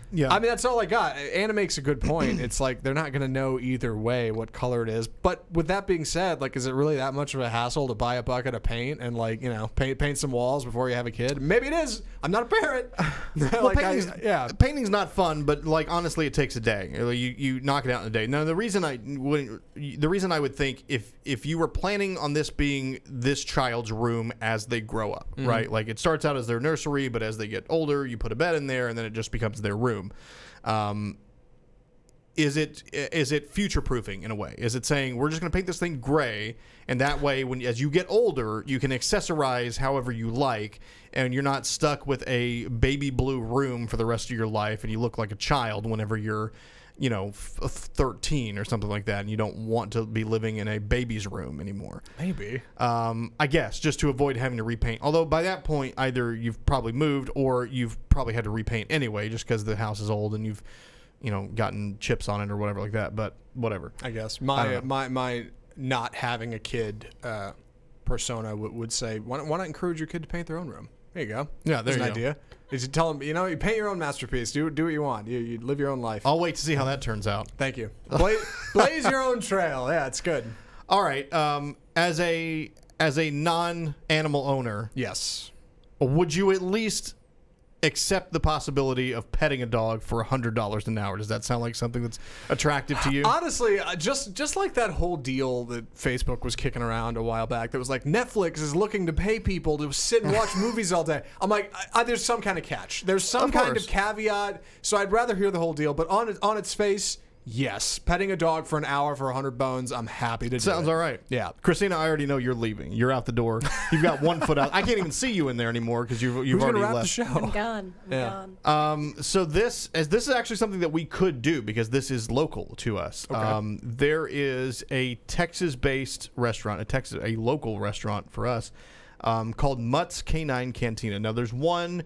Yeah, I mean, that's all I got. Anna makes a good point. It's like they're not going to know either way what color it is. But with that being said, like, is it really that much of a hassle to buy a bucket of paint and like, paint some walls before you have a kid? Maybe it is. I'm not a parent. Well, painting's not fun, but like honestly, it takes a day. You knock it out in a day. Now, the reason I would think if you were planning on this being this child's room as they grow up, right? Like it starts out as their nursery, but as they get older, you put a bed in there, and then it just becomes their room. Is it future proofing in a way? Is it saying we're just going to paint this thing gray, and that way as you get older you can accessorize however you like, and you're not stuck with a baby blue room for the rest of your life and you look like a child whenever you're 13 or something like that, and you don't want to be living in a baby's room anymore. Maybe. I guess just to avoid having to repaint. Although by that point, either you've probably moved or you've probably had to repaint anyway, just because the house is old and you've, gotten chips on it or whatever like that. But whatever. I guess my not having a kid persona would say, why not encourage your kid to paint their own room? There you go. Yeah, there's an idea. Is you tell them, you paint your own masterpiece. Do what you want. You live your own life. I'll wait to see how that turns out. Thank you. Blaze your own trail. Yeah, it's good. All right. As a non-animal owner, yes, would you at least accept the possibility of petting a dog for $100 an hour? Does that sound like something that's attractive to you? Honestly, just like that whole deal that Facebook was kicking around a while back that was like, Netflix is looking to pay people to sit and watch movies all day. I'm like, there's some kind of catch. There's some kind of caveat. So I'd rather hear the whole deal. But on its face, yes, petting a dog for an hour for 100 bones, I'm happy to do it. Sounds all right. Yeah. Christina, I already know you're leaving. You're out the door. You've got 1 foot out. I can't even see you in there anymore because you've already wrap left. The show? I'm gone. So this is actually something that we could do because this is local to us. Okay. There is a Texas-based restaurant, a local restaurant for us, called Mutt's Canine Cantina. Now, there's one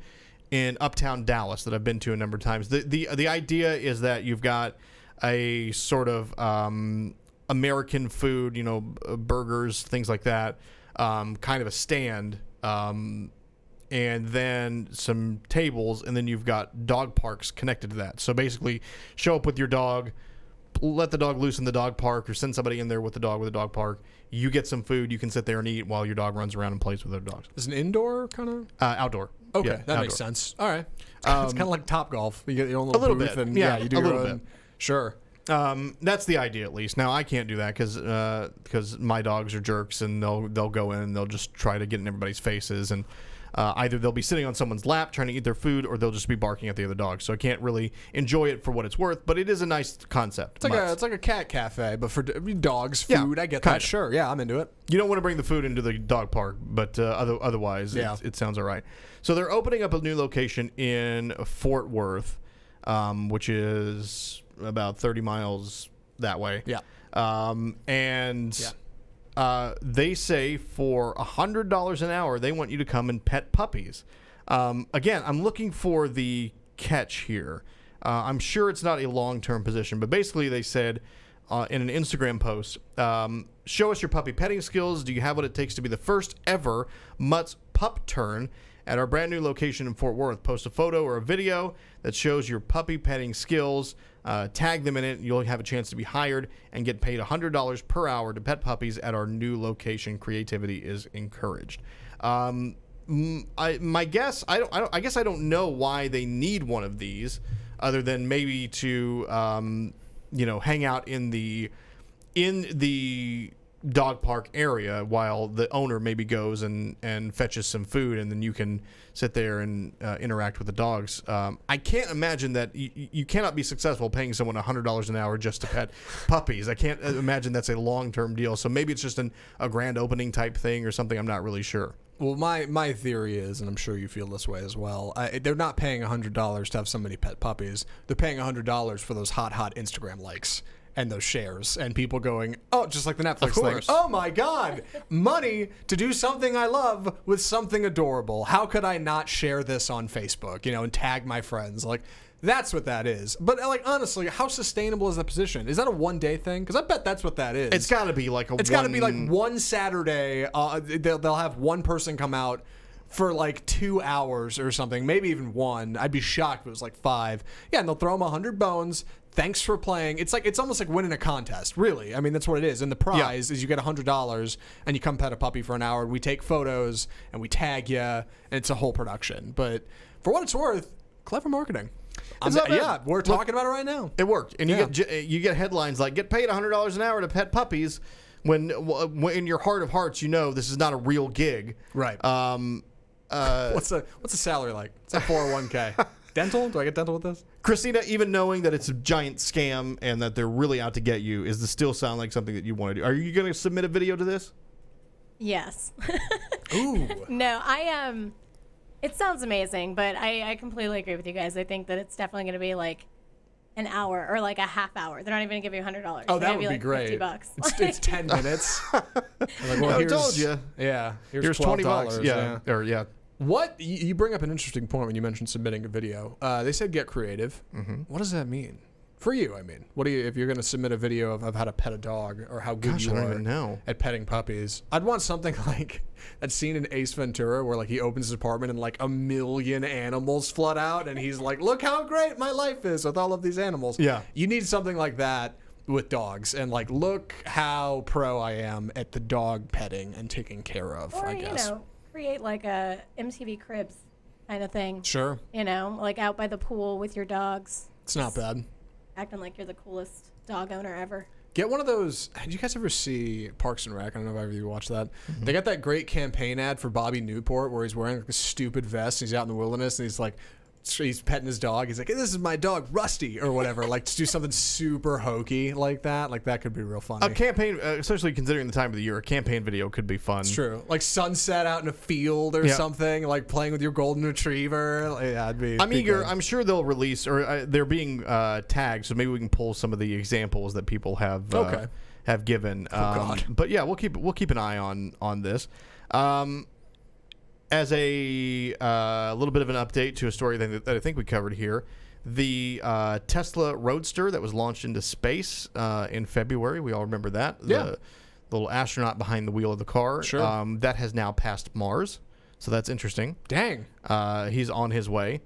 in Uptown Dallas that I've been to a number of times. The idea is that you've got a sort of American food, burgers, things like that, kind of a stand, and then some tables, and then you've got dog parks connected to that. So basically, show up with your dog, let the dog loose in the dog park, or send somebody in there with the dog park. You get some food, you can sit there and eat while your dog runs around and plays with other dogs. Is it an indoor kind of? Outdoor. Okay, yeah, that outdoor. Makes sense. All right. It's kind of like Topgolf. You get your own little booth, bit. and Yeah, you do a your little own. bit. Sure. That's the idea, at least. Now I can't do that because my dogs are jerks, and they'll go in and they'll just try to get in everybody's faces, and either they'll be sitting on someone's lap trying to eat their food, or they'll just be barking at the other dog. So I can't really enjoy it for what it's worth, but it is a nice concept. It's like a cat cafe, but for dogs, food. Yeah, I get kinda. that. Sure, yeah, I'm into it. You don't want to bring the food into the dog park, but otherwise, yeah. it sounds all right. So they're opening up a new location in Fort Worth, which is about 30 miles that way. Yeah. They say for $100 an hour, they want you to come and pet puppies. Again, I'm looking for the catch here. I'm sure it's not a long-term position, but basically they said in an Instagram post, show us your puppy petting skills. Do you have what it takes to be the first ever Mutt's Pup Turn at our brand new location in Fort Worth? Post a photo or a video that shows your puppy petting skills. Tag them in it. You'll have a chance to be hired and get paid $100 per hour to pet puppies at our new location. Creativity is encouraged. My guess, I guess I don't know why they need one of these, other than maybe to hang out in the dog park area while the owner maybe goes and fetches some food, and then you can sit there and interact with the dogs. I can't imagine that you cannot be successful paying someone $100 an hour just to pet puppies. I can't imagine that's a long-term deal. So maybe it's just a grand opening type thing or something. I'm not really sure. Well, my theory is, and I'm sure you feel this way as well, they're not paying $100 to have somebody pet puppies. They're paying $100 for those hot Instagram likes and those shares and people going, oh, just like the Netflix thing. Oh my God, money to do something I love with something adorable. How could I not share this on Facebook, and tag my friends? Like, that's what that is. But like, honestly, how sustainable is that position? Is that a one-day thing? Because I bet that's what that is. It's got to be like It's got to be like one Saturday. They'll have one person come out for like 2 hours or something, maybe even one. I'd be shocked if it was like 5. Yeah, and they'll throw them 100 bones. Thanks for playing. It's almost like winning a contest, really. I mean, that's what it is. And the prize is you get $100 and you come pet a puppy for an hour. And we take photos and we tag you, and it's a whole production. But for what it's worth, clever marketing. Yeah, we're talking about it right now. It worked, and you get headlines like "Get paid $100 an hour to pet puppies," when in your heart of hearts you know this is not a real gig. Right. What's the salary like? It's a 401k. Dental? Do I get dental with this? Christina, even knowing that it's a giant scam and that they're really out to get you, does this still sound like something that you want to do? Are you going to submit a video to this? Yes. Ooh. No, I am. It sounds amazing, but I completely agree with you guys. I think that it's definitely going to be like an hour or like a half hour. They're not even going to give you $100. Oh, that would be like great. $50. It's 10 minutes. Like, well, I told you. Yeah. Here's $20. Yeah. Or yeah. What you bring up an interesting point when you mentioned submitting a video. They said get creative. Mm-hmm. What does that mean for you? I mean, what do you if you're going to submit a video of how to pet a dog or how good you I don't are even know. at petting puppies? I'd want something like that scene in Ace Ventura where like he opens his apartment and like 1 million animals flood out and he's like, "Look how great my life is with all of these animals." Yeah, you need something like that with dogs and like, look how pro I am at the dog petting and taking care of. Or, I guess. Create like a MTV Cribs kind of thing. Sure. Like out by the pool with your dogs. It's not bad. Acting like you're the coolest dog owner ever. Get one of those. Did you guys ever see Parks and Rec? I don't know if either of you watched that. Mm-hmm. They got that great campaign ad for Bobby Newport where he's wearing like a stupid vest. He's out in the wilderness and he's petting his dog. He's like, "Hey, this is my dog, Rusty," or whatever. Like, to do something super hokey like that. Like, that could be real funny. A campaign, especially considering the time of the year, a campaign video could be fun. It's true. Like sunset out in a field or something, like playing with your golden retriever. Yeah, it'd be. I'm eager. I'm sure they'll release, or they're being tagged, so maybe we can pull some of the examples that people have have given. God. But yeah, we'll keep an eye on this. As a little bit of an update to a story that I think we covered here, the Tesla Roadster that was launched into space in February, we all remember that. Yeah. The little astronaut behind the wheel of the car. Sure. That has now passed Mars, so that's interesting. Dang. He's on his way.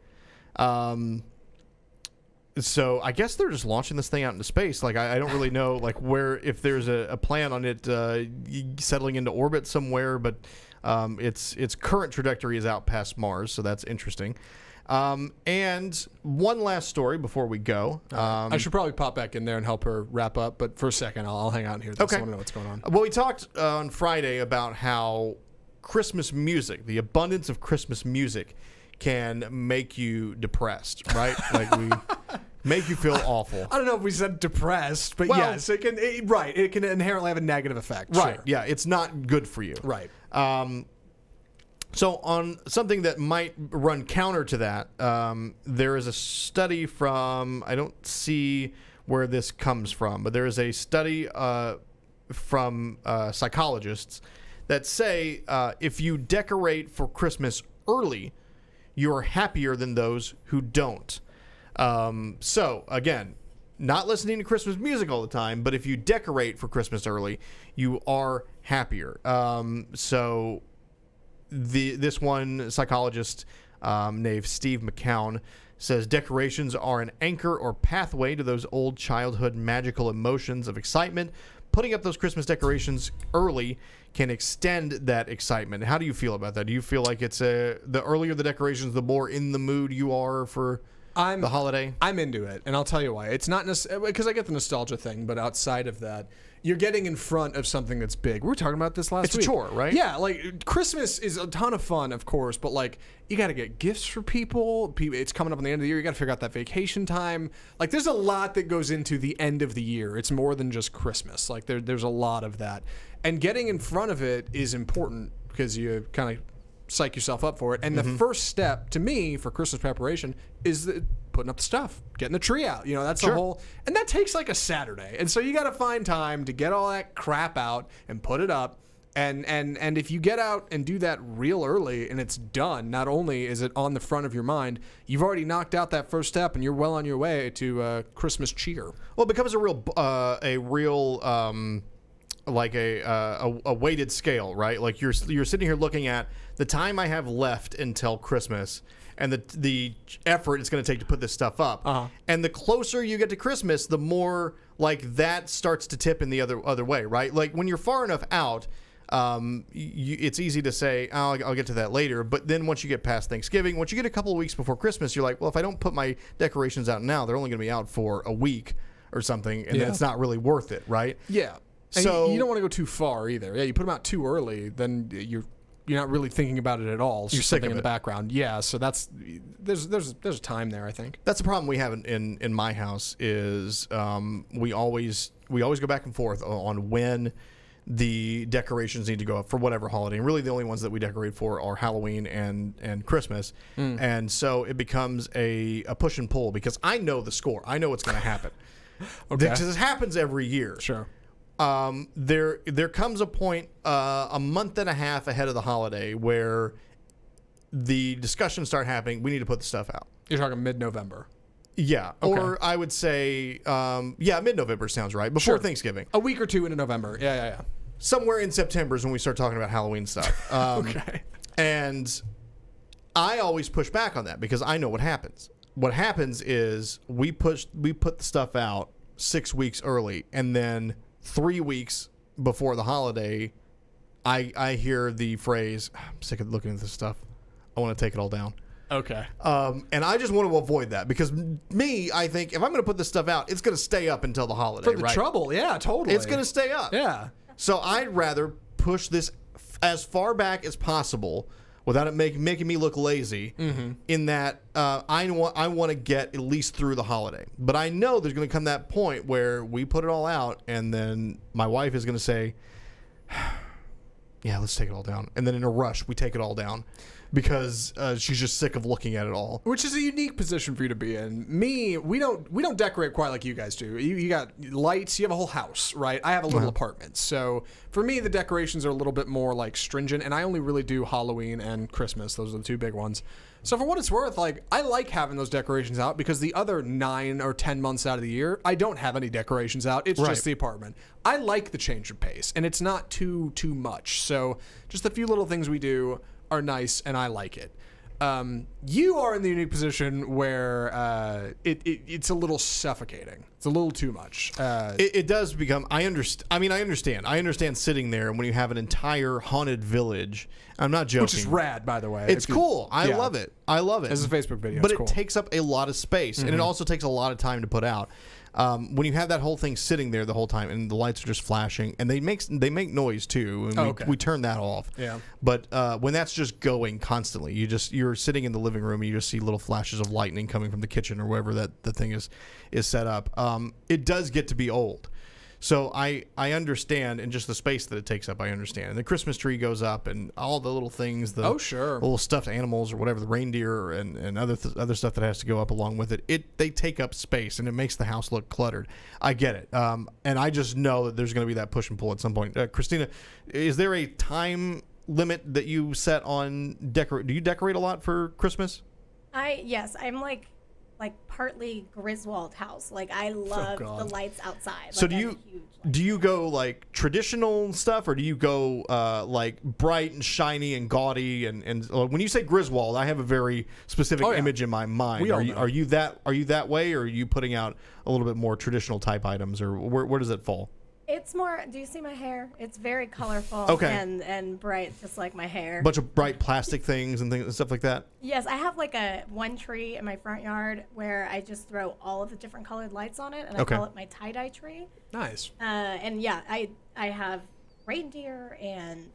So I guess they're just launching this thing out into space. Like I don't really know like where, if there's a plan on it settling into orbit somewhere, but its current trajectory is out past Mars, so that's interesting. And one last story before we go. I should probably pop back in there and help her wrap up, but for a second, I'll hang out here. Okay. I want to know what's going on. Well, we talked on Friday about how Christmas music, the abundance of Christmas music, can make you depressed, right? Like make you feel awful. I don't know if we said depressed, but yes, it can. It can inherently have a negative effect. Right. Sure. Yeah, it's not good for you. Right. So on something that might run counter to that, there is a study from, I don't see where this comes from, but there is a study from psychologists that say if you decorate for Christmas early, you're happier than those who don't. So again, not listening to Christmas music all the time, but if you decorate for Christmas early, you are happier. So this one psychologist named Steve McCown says decorations are an anchor or pathway to those old childhood magical emotions of excitement. Putting up those Christmas decorations early can extend that excitement. How do you feel about that? Do you feel like it's the earlier the decorations, the more in the mood you are for the holiday? I'm into it, and I'll tell you why. It's not because I get the nostalgia thing, but outside of that, you're getting in front of something that's big. We were talking about this last It's a week. chore, right? Yeah, like Christmas is a ton of fun, of course, but like you got to get gifts for people. It's coming up on the end of the year. You got to figure out that vacation time. Like there's a lot that goes into the end of the year. It's more than just Christmas. Like there's a lot of that. And getting in front of it is important because you kind of psych yourself up for it. And the first step to me for Christmas preparation is putting up the stuff, getting the tree out. You know, that's the whole, and that takes like a Saturday. And so you got to find time to get all that crap out and put it up. And if you get out and do that real early and it's done, not only is it on the front of your mind, you've already knocked out that first step and you're well on your way to Christmas cheer. Well, it becomes a real like a weighted scale, right? Like you're sitting here looking at the time I have left until Christmas and the effort it's going to take to put this stuff up. And the closer you get to Christmas, the more like that starts to tip in the other way, right? Like when you're far enough out, it's easy to say, oh, I'll get to that later. But then once you get past Thanksgiving, once you get a couple of weeks before Christmas, you're like, well, if I don't put my decorations out now, they're only going to be out for a week or something, and it's not really worth it, right? Yeah. And So you don't want to go too far either. Yeah, you put them out too early, then you're not really thinking about it at all. It's You're just sick something of in it. the background. Yeah, so there's a time there, I think. That's the problem we have in my house is we always go back and forth on when the decorations need to go up for whatever holiday. And really the only ones that we decorate for are Halloween and Christmas. And so it becomes a push and pull because I know the score. I know what's going to happen. Because this happens every year. Sure. There comes a point a month and a half ahead of the holiday where the discussions start happening. We need to put the stuff out. You're talking mid-November. Yeah. Okay. Or I would say, mid-November sounds right. Before Thanksgiving. A week or two into November. Yeah. Somewhere in September is when we start talking about Halloween stuff. Okay. And I always push back on that because I know what happens. What happens is we put the stuff out 6 weeks early, and then 3 weeks before the holiday, I hear the phrase, I'm sick of looking at this stuff. I want to take it all down. Okay. And I just want to avoid that because I think if I'm going to put this stuff out, it's going to stay up until the holiday. For the trouble, yeah, totally. It's going to stay up. Yeah. So I'd rather push this as far back as possible without it making me look lazy. In that I want to get at least through the holiday. But I know there's going to come that point where we put it all out, and then my wife is going to say, "Yeah, let's take it all down." And then in a rush, we take it all down because she's just sick of looking at it all. Which is a unique position for you to be in. Me, we don't decorate quite like you guys do. You got lights, you have a whole house, right? I have a little apartment. So for me, the decorations are a little bit more like stringent, and I only really do Halloween and Christmas. Those are the two big ones. So for what it's worth, like I like having those decorations out because the other 9 or 10 months out of the year, I don't have any decorations out. It's just the apartment. I like the change of pace, and it's not too much. So just a few little things we do are nice, and I like it. You are in the unique position where it's a little suffocating. It's a little too much. It does become. I understand. I understand sitting there when you have an entire haunted village. I'm not joking. Which is rad, by the way. It's cool. I love it. I love it. It's a Facebook video. But it's cool. it takes up a lot of space, and it also takes a lot of time to put out. When you have that whole thing sitting there the whole time, and the lights are just flashing, and they make noise too, and we turn that off. Yeah. But when that's just going constantly, you're sitting in the living room, and you just see little flashes of lightning coming from the kitchen or wherever that the thing is set up. It does get to be old. So I understand, and just the space that it takes up, I understand. And the Christmas tree goes up, and all the little things, the little stuffed animals or whatever, the reindeer and other stuff that has to go up along with it. They take up space, and it makes the house look cluttered. I get it, and I just know that there's going to be that push and pull at some point. Christina, is there a time limit that you set on decorate? Do you decorate a lot for Christmas? Yes, I'm like partly Griswold house. Like I love the lights outside. So do you go like traditional stuff, or do you go like bright and shiny and gaudy? And when you say Griswold, I have a very specific image in my mind. Are you that way, or are you putting out a little bit more traditional type items, or where does it fall? It's more. Do you see my hair? It's very colorful Okay. and bright, just like my hair. Bunch of bright plastic things and things and stuff like that. Yes, I have like one tree in my front yard where I just throw all of the different colored lights on it, and Okay. I call it my tie-dye tree. Nice. And yeah, I have reindeer and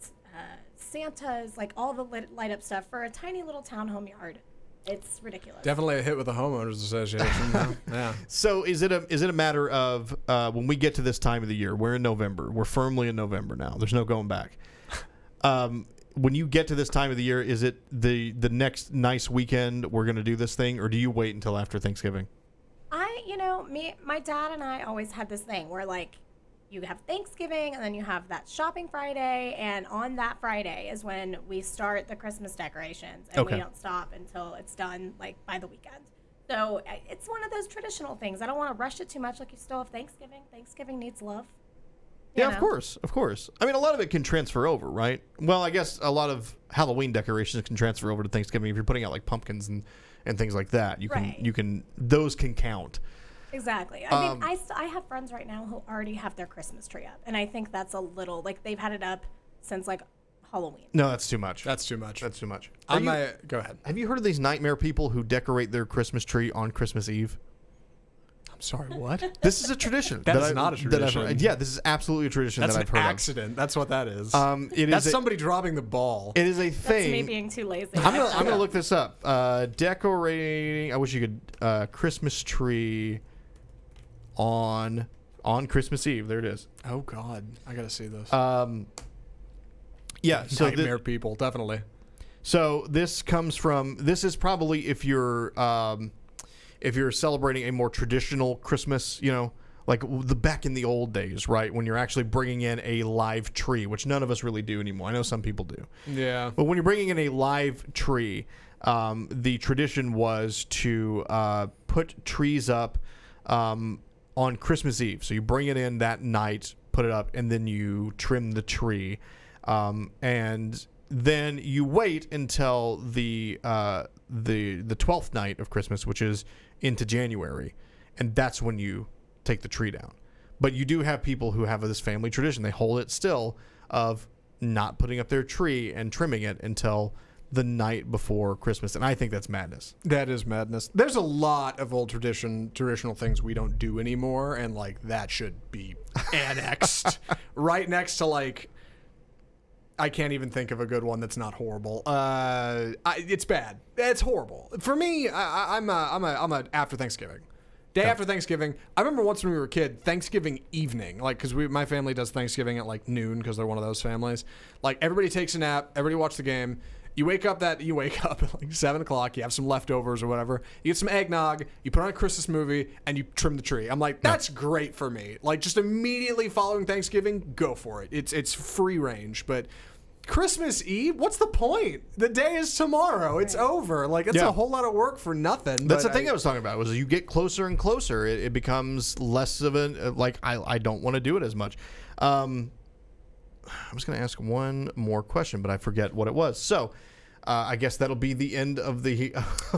Santas, like all the light up stuff for a tiny little townhome yard. It's ridiculous. Definitely a hit with the homeowners association. Huh? Yeah. So is it a matter of when we get to this time of the year? We're in November. We're firmly in November now. There's no going back. When you get to this time of the year, is it the next nice weekend we're going to do this thing, or do you wait until after Thanksgiving? My dad and I always had this thing where like you have Thanksgiving and then you have that shopping Friday, and on that Friday is when we start the Christmas decorations, and Okay. we don't stop until it's done, like by the weekend. So it's one of those traditional things. I don't want to rush it too much. Like, you still have Thanksgiving. Thanksgiving needs love. You Yeah, of know? course. I mean, a lot of it can transfer over, right? Well, I guess a lot of Halloween decorations can transfer over to Thanksgiving if you're putting out like pumpkins and things like that. Right. Those can count. Exactly. I mean, I have friends right now who already have their Christmas tree up, and I think that's a little, like, they've had it up since like Halloween. No, that's too much. That's too much. That's too much. Go ahead. Have you heard of these nightmare people who decorate their Christmas tree on Christmas Eve? I'm sorry, what? This is a tradition. That is not a tradition. Yeah, this is absolutely a tradition That's that an I've heard accident. That's what that is. of. That's somebody dropping the ball. It is a That's thing. me being too lazy. I'm gonna look this up. Decorating. I wish you could. Christmas tree on Christmas Eve. There it is. Oh God, I gotta see this. Yeah. So Nightmare people, definitely. So this comes from. This is probably if you're celebrating a more traditional Christmas, like the back in the old days, right, when you're actually bringing in a live tree, which none of us really do anymore. I know some people do. Yeah. But when you're bringing in a live tree, the tradition was to put trees up on Christmas Eve. So you bring it in that night, put it up, and then you trim the tree, and then you wait until the 12th night of Christmas, which is into January, and that's when you take the tree down. But you do have people who have this family tradition. They hold it still of not putting up their tree and trimming it until the night before Christmas, and I think that's madness. That is madness. There's a lot of old traditional things we don't do anymore, and like that should be annexed right next to like. I can't even think of a good one that's not horrible. It's bad. It's horrible for me. I'm a after Thanksgiving. Day after Thanksgiving. I remember once when we were a kid, Thanksgiving evening, like, because my family does Thanksgiving at like noon because they're one of those families. Like, everybody takes a nap, everybody watches the game. You wake up at like 7 o'clock. You have some leftovers or whatever. You get some eggnog. You put on a Christmas movie and you trim the tree. I'm like, that's great for me. Like, just immediately following Thanksgiving, go for it. It's free range. But Christmas Eve, what's the point? The day is tomorrow. It's over. Like, it's a whole lot of work for nothing. That's the thing I was talking about. Was you get closer and closer, it becomes less of a like. I don't want to do it as much. I was going to ask one more question, but I forget what it was. So, I guess that'll be the end of the.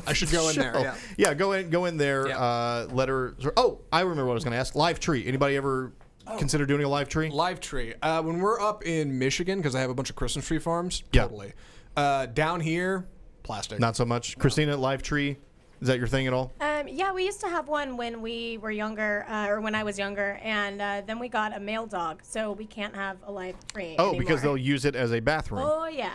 I should go in there. Yeah. Yeah, go in there. Yeah. I remember what I was going to ask. Live tree. Anybody ever consider doing a live tree? Live tree. When we're up in Michigan, because I have a bunch of Christmas tree farms, Yeah. totally. Down here, plastic. Not so much. Christina, live tree. Is that your thing at all? Yeah, we used to have one when we were younger, or when I was younger, and then we got a male dog, so we can't have a live tree Oh, anymore. because they'll use it as a bathroom. Oh yeah,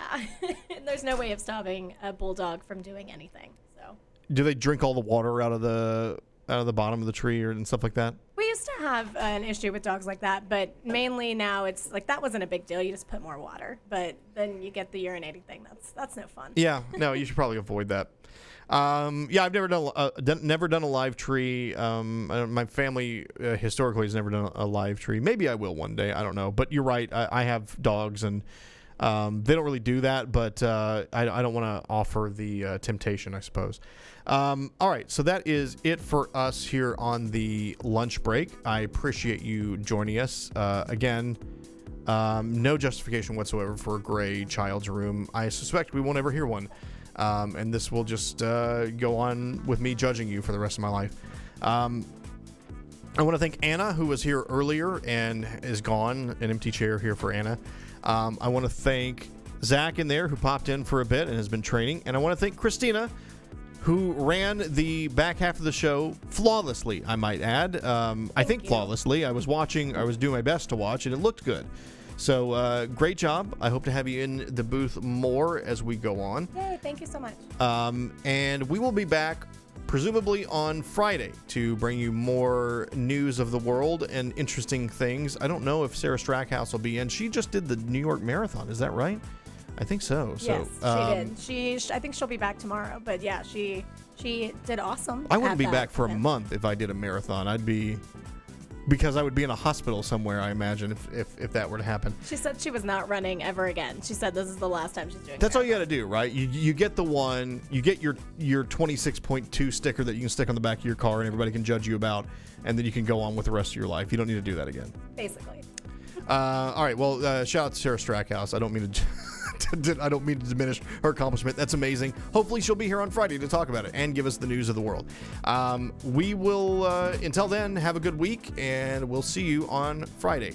there's no way of stopping a bulldog from doing anything. So Do they drink all the water out of the bottom of the tree and stuff like that? we used to have an issue with dogs like that, but mainly now it's like that wasn't a big deal. You just put more water, but then you get the urinating thing. That's no fun. Yeah, no, you should probably avoid that. Yeah, I've never done a live tree. My family historically has never done a live tree. Maybe I will one day. I don't know. But you're right. I have dogs, and they don't really do that. But I don't want to offer the temptation, I suppose. All right, so that is it for us here on the lunch break. I appreciate you joining us again. No justification whatsoever for a gray child's room. I suspect we won't ever hear one. And this will just go on with me judging you for the rest of my life. I want to thank Anna, who was here earlier and is gone. An empty chair here for Anna. I want to thank Zach in there, who popped in for a bit and has been training. And I want to thank Christina, who ran the back half of the show flawlessly, I might add. I think flawlessly. I was doing my best to watch, and it looked good. So great job. I hope to have you in the booth more as we go on. Yay, thank you so much. And we will be back presumably on Friday to bring you more news of the world and interesting things. I don't know if Sarah Strackhouse will be in. She just did the New York Marathon. Is that right? I think so. Yes, she did. I think she'll be back tomorrow. But yeah, she did awesome. I wouldn't be back for a month if I did a marathon. Because I would be in a hospital somewhere, I imagine, if that were to happen. She said she was not running ever again. She said this is the last time she's doing. That's all you got to do, right? You get the one, you get your 26.2 sticker that you can stick on the back of your car and everybody can judge you about, and then you can go on with the rest of your life. You don't need to do that again. Basically. All right. Well, shout out to Sarah Strackhouse. I don't mean to. I don't mean to diminish her accomplishment. That's amazing. Hopefully she'll be here on Friday to talk about it and give us the news of the world. We will, until then, have a good week, and we'll see you on Friday.